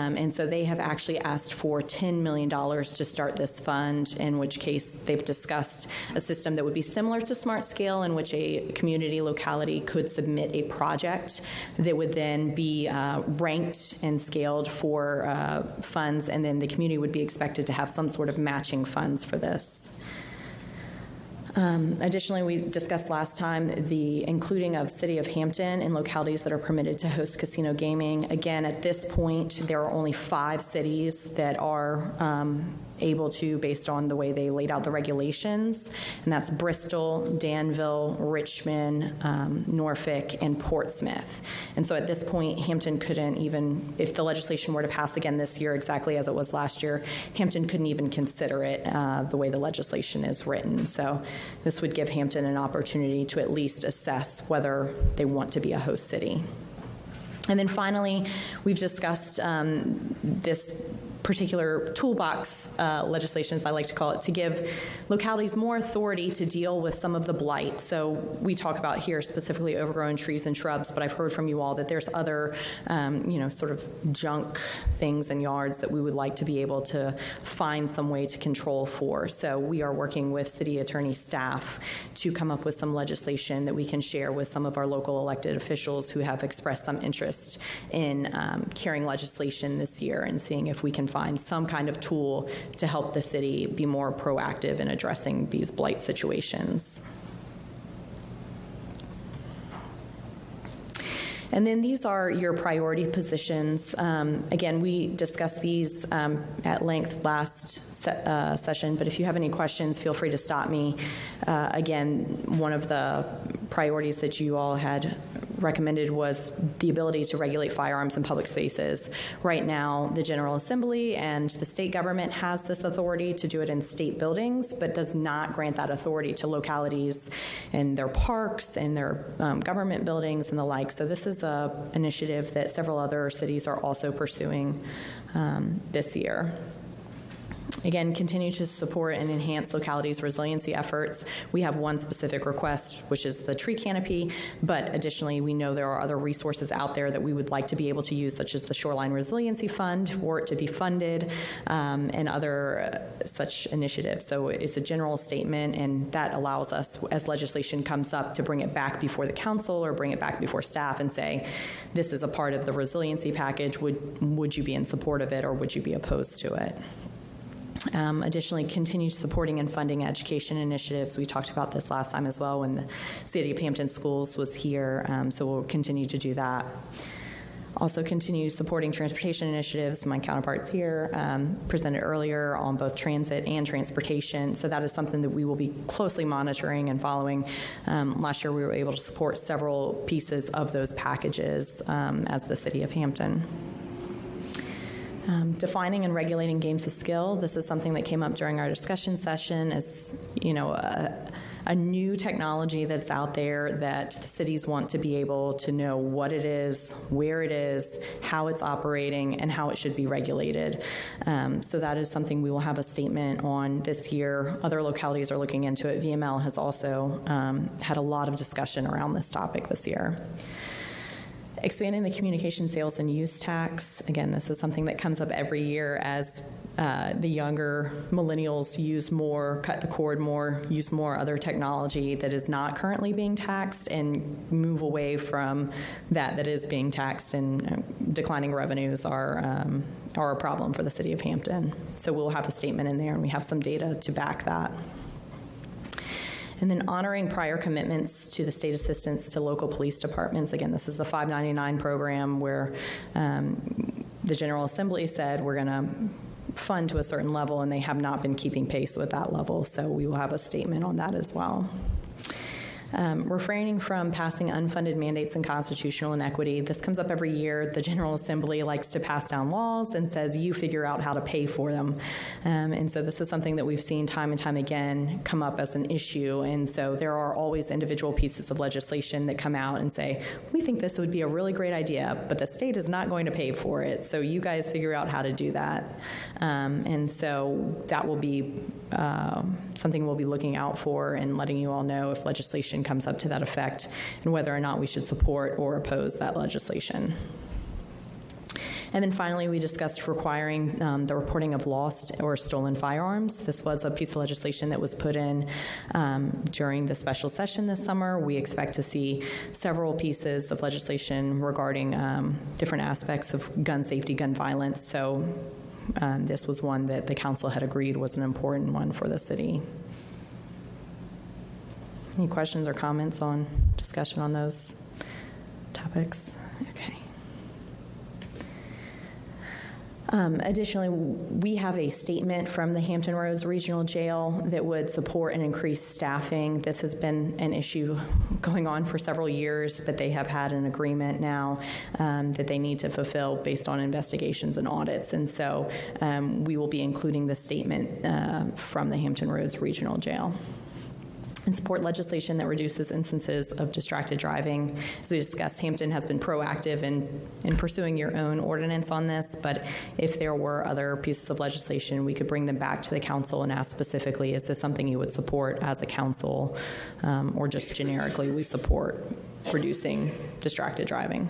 And so they have actually asked for $10 million to start this fund, in which case they've discussed a system that would be similar to Smart Scale, in which a community locality could submit a project that would then be ranked and scaled for funds, and then the community would be expected to have some sort of matching funds for this. Additionally, we discussed last time the including of City of Hampton in localities that are permitted to host casino gaming. Again, at this point, there are only 5 cities that are able to, based on the way they laid out the regulations, and that's Bristol, Danville, Richmond, Norfolk, and Portsmouth. And so at this point, Hampton couldn't even, if the legislation were to pass again this year exactly as it was last year, Hampton couldn't even consider it the way the legislation is written. So this would give Hampton an opportunity to at least assess whether they want to be a host city. And then finally, we've discussed this particular toolbox legislation, as I like to call it, to give localities more authority to deal with some of the blight. So we talk about here specifically overgrown trees and shrubs, but I've heard from you all that there's other, sort of junk things in yards that we would like to be able to find some way to control for. So we are working with city attorney staff to come up with some legislation that we can share with some of our local elected officials who have expressed some interest in carrying legislation this year and seeing if we can find some kind of tool to help the city be more proactive in addressing these blight situations. And then these are your priority positions. Again, we discussed these at length last session, but if you have any questions, feel free to stop me. Again, one of the priorities that you all had recommended was the ability to regulate firearms in public spaces. Right now, the General Assembly and the state government has this authority to do it in state buildings, but does not grant that authority to localities in their parks and their government buildings and the like. So this is an initiative that several other cities are also pursuing this year. Again, continue to support and enhance localities' resiliency efforts. We have one specific request, which is the tree canopy, but additionally, we know there are other resources out there that we would like to be able to use, such as the Shoreline Resiliency Fund, for it to be funded, and other such initiatives. So it's a general statement, and that allows us, as legislation comes up, to bring it back before the council or bring it back before staff and say, this is a part of the resiliency package. Would you be in support of it, or would you be opposed to it? Additionally, continue supporting and funding education initiatives. We talked about this last time as well when the City of Hampton Schools was here, so we'll continue to do that. Also continue supporting transportation initiatives. My counterparts here presented earlier on both transit and transportation, so that is something that we will be closely monitoring and following. Last year we were able to support several pieces of those packages as the City of Hampton. Defining and regulating games of skill. This is something that came up during our discussion session as, a new technology that's out there that the cities want to be able to know what it is, where it is, how it's operating, and how it should be regulated. So that is something we will have a statement on this year. Other localities are looking into it. VML has also had a lot of discussion around this topic this year. Expanding the communication sales and use tax. Again, this is something that comes up every year as the younger millennials use more, cut the cord more, use more other technology that is not currently being taxed and move away from that is being taxed, and declining revenues are a problem for the city of Hampton. So we'll have a statement in there, and we have some data to back that. And then honoring prior commitments to the state assistance to local police departments. Again, this is the 599 program where the General Assembly said we're going to fund to a certain level, and they have not been keeping pace with that level. So we will have a statement on that as well. Refraining from passing unfunded mandates in constitutional inequity. This comes up every year. The General Assembly likes to pass down laws and says, you figure out how to pay for them. And so this is something that we've seen time and time again come up as an issue. And so there are always individual pieces of legislation that come out and say, we think this would be a really great idea, but the state is not going to pay for it. So you guys figure out how to do that. And so that will be something we'll be looking out for and letting you all know if legislation comes up to that effect and whether or not we should support or oppose that legislation. And then finally, we discussed requiring the reporting of lost or stolen firearms. This was a piece of legislation that was put in during the special session this summer. We expect to see several pieces of legislation regarding different aspects of gun safety, gun violence. So this was one that the council had agreed was an important one for the city. Any questions or comments on discussion on those topics? Okay. Additionally, we have a statement from the Hampton Roads Regional Jail that would support and increase staffing. This has been an issue going on for several years, but they have had an agreement now that they need to fulfill based on investigations and audits. And so we will be including the statement from the Hampton Roads Regional Jail. And support legislation that reduces instances of distracted driving. As we discussed, Hampton has been proactive in pursuing your own ordinance on this, but if there were other pieces of legislation, we could bring them back to the council and ask specifically, is this something you would support as a council, or just generically we support reducing distracted driving?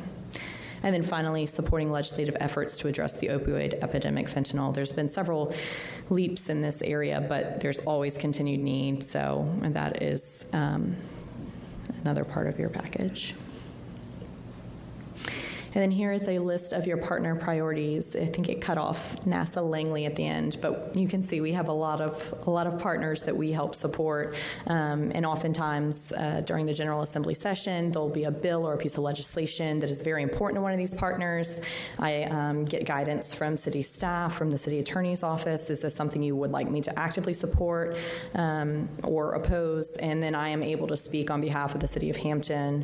And then finally, supporting legislative efforts to address the opioid epidemic, fentanyl. There's been several leaps in this area, but there's always continued need, so that is another part of your package. And then here is a list of your partner priorities. I think it cut off NASA Langley at the end, but you can see we have a lot of partners that we help support. And oftentimes during the General Assembly session, there'll be a bill or a piece of legislation that is very important to one of these partners. I get guidance from city staff, from the city attorney's office. Is this something you would like me to actively support or oppose? And then I am able to speak on behalf of the city of Hampton.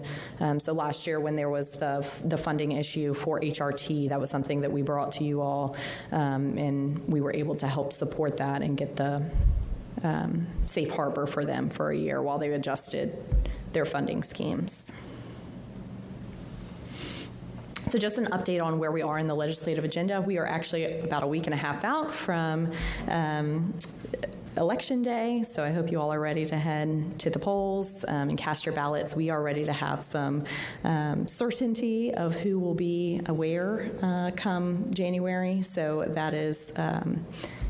So last year when there was the funding issue for HRT, that was something that we brought to you all, and we were able to help support that and get the safe harbor for them for a year while they adjusted their funding schemes. So just an update on where we are in the legislative agenda. We are actually about a week and a half out from Election Day, so I hope you all are ready to head to the polls and cast your ballots. We are ready to have some certainty of who will be aware come January, so that is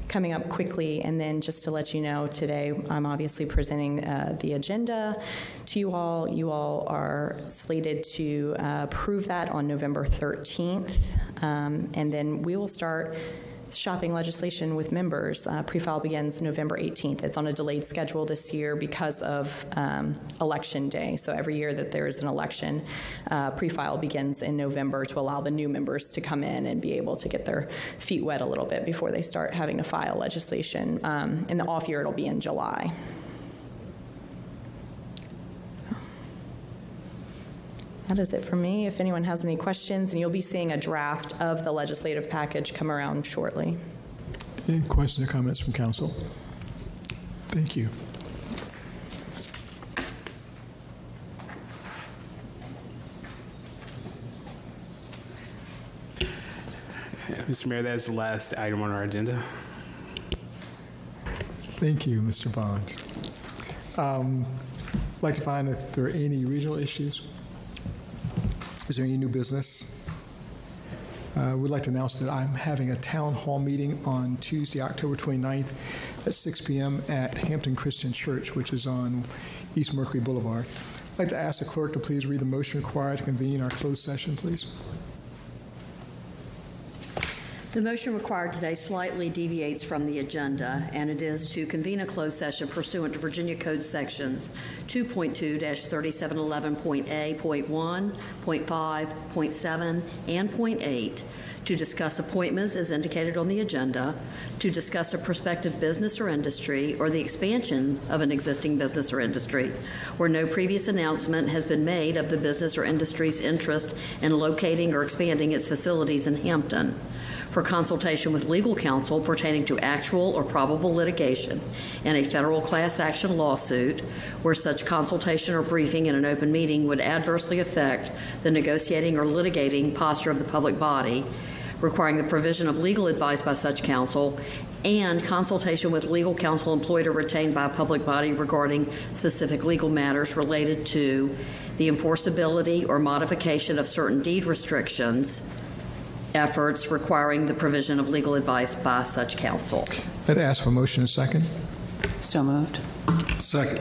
coming up quickly. And then just to let you know, today I'm obviously presenting the agenda to you all. You all are slated to approve that on November 13th, and then we will start shopping legislation with members. Pre-file begins November 18th. It's on a delayed schedule this year because of Election Day. So every year that there is an election, pre-file begins in November to allow the new members to come in and be able to get their feet wet a little bit before they start having to file legislation. In the off year, it'll be in July. That is it for me. If anyone has any questions, and you'll be seeing a draft of the legislative package come around shortly. Any questions or comments from council? Thank you. Mr. Mayor, that is the last item on our agenda. Thank you, Mr. Bond. I'd like to find if there are any regional issues. Is there any new business? We'd like to announce that I'm having a town hall meeting on Tuesday, October 29th at 6 p.m. at Hampton Christian Church, which is on East Mercury Boulevard. I'd like to ask the clerk to please read the motion required to convene our closed session, please. The motion required today slightly deviates from the agenda, and it is to convene a closed session pursuant to Virginia Code Sections 2.2-3711.A, .1, .5, .7, and .8 to discuss appointments as indicated on the agenda, to discuss a prospective business or industry or the expansion of an existing business or industry, where no previous announcement has been made of the business or industry's interest in locating or expanding its facilities in Hampton, for consultation with legal counsel pertaining to actual or probable litigation in a federal class action lawsuit where such consultation or briefing in an open meeting would adversely affect the negotiating or litigating posture of the public body, requiring the provision of legal advice by such counsel, and consultation with legal counsel employed or retained by a public body regarding specific legal matters related to the enforceability or modification of certain deed restrictions, efforts requiring the provision of legal advice by such counsel. I'd ask for a motion and second. So moved. Second.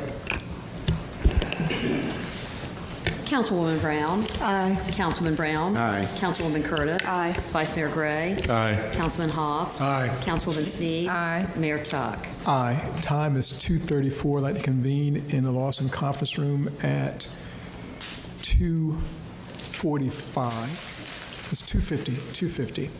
Councilwoman Brown. Aye. Councilman Brown. Aye. Councilwoman Curtis. Aye. Vice Mayor Gray. Aye. Councilman Hobbs. Aye. Councilwoman Sneed. Aye. Mayor Tuck. Aye. Time is 2:34. I'd like to convene in the Lawson Conference Room at 2:45. It's 2:50.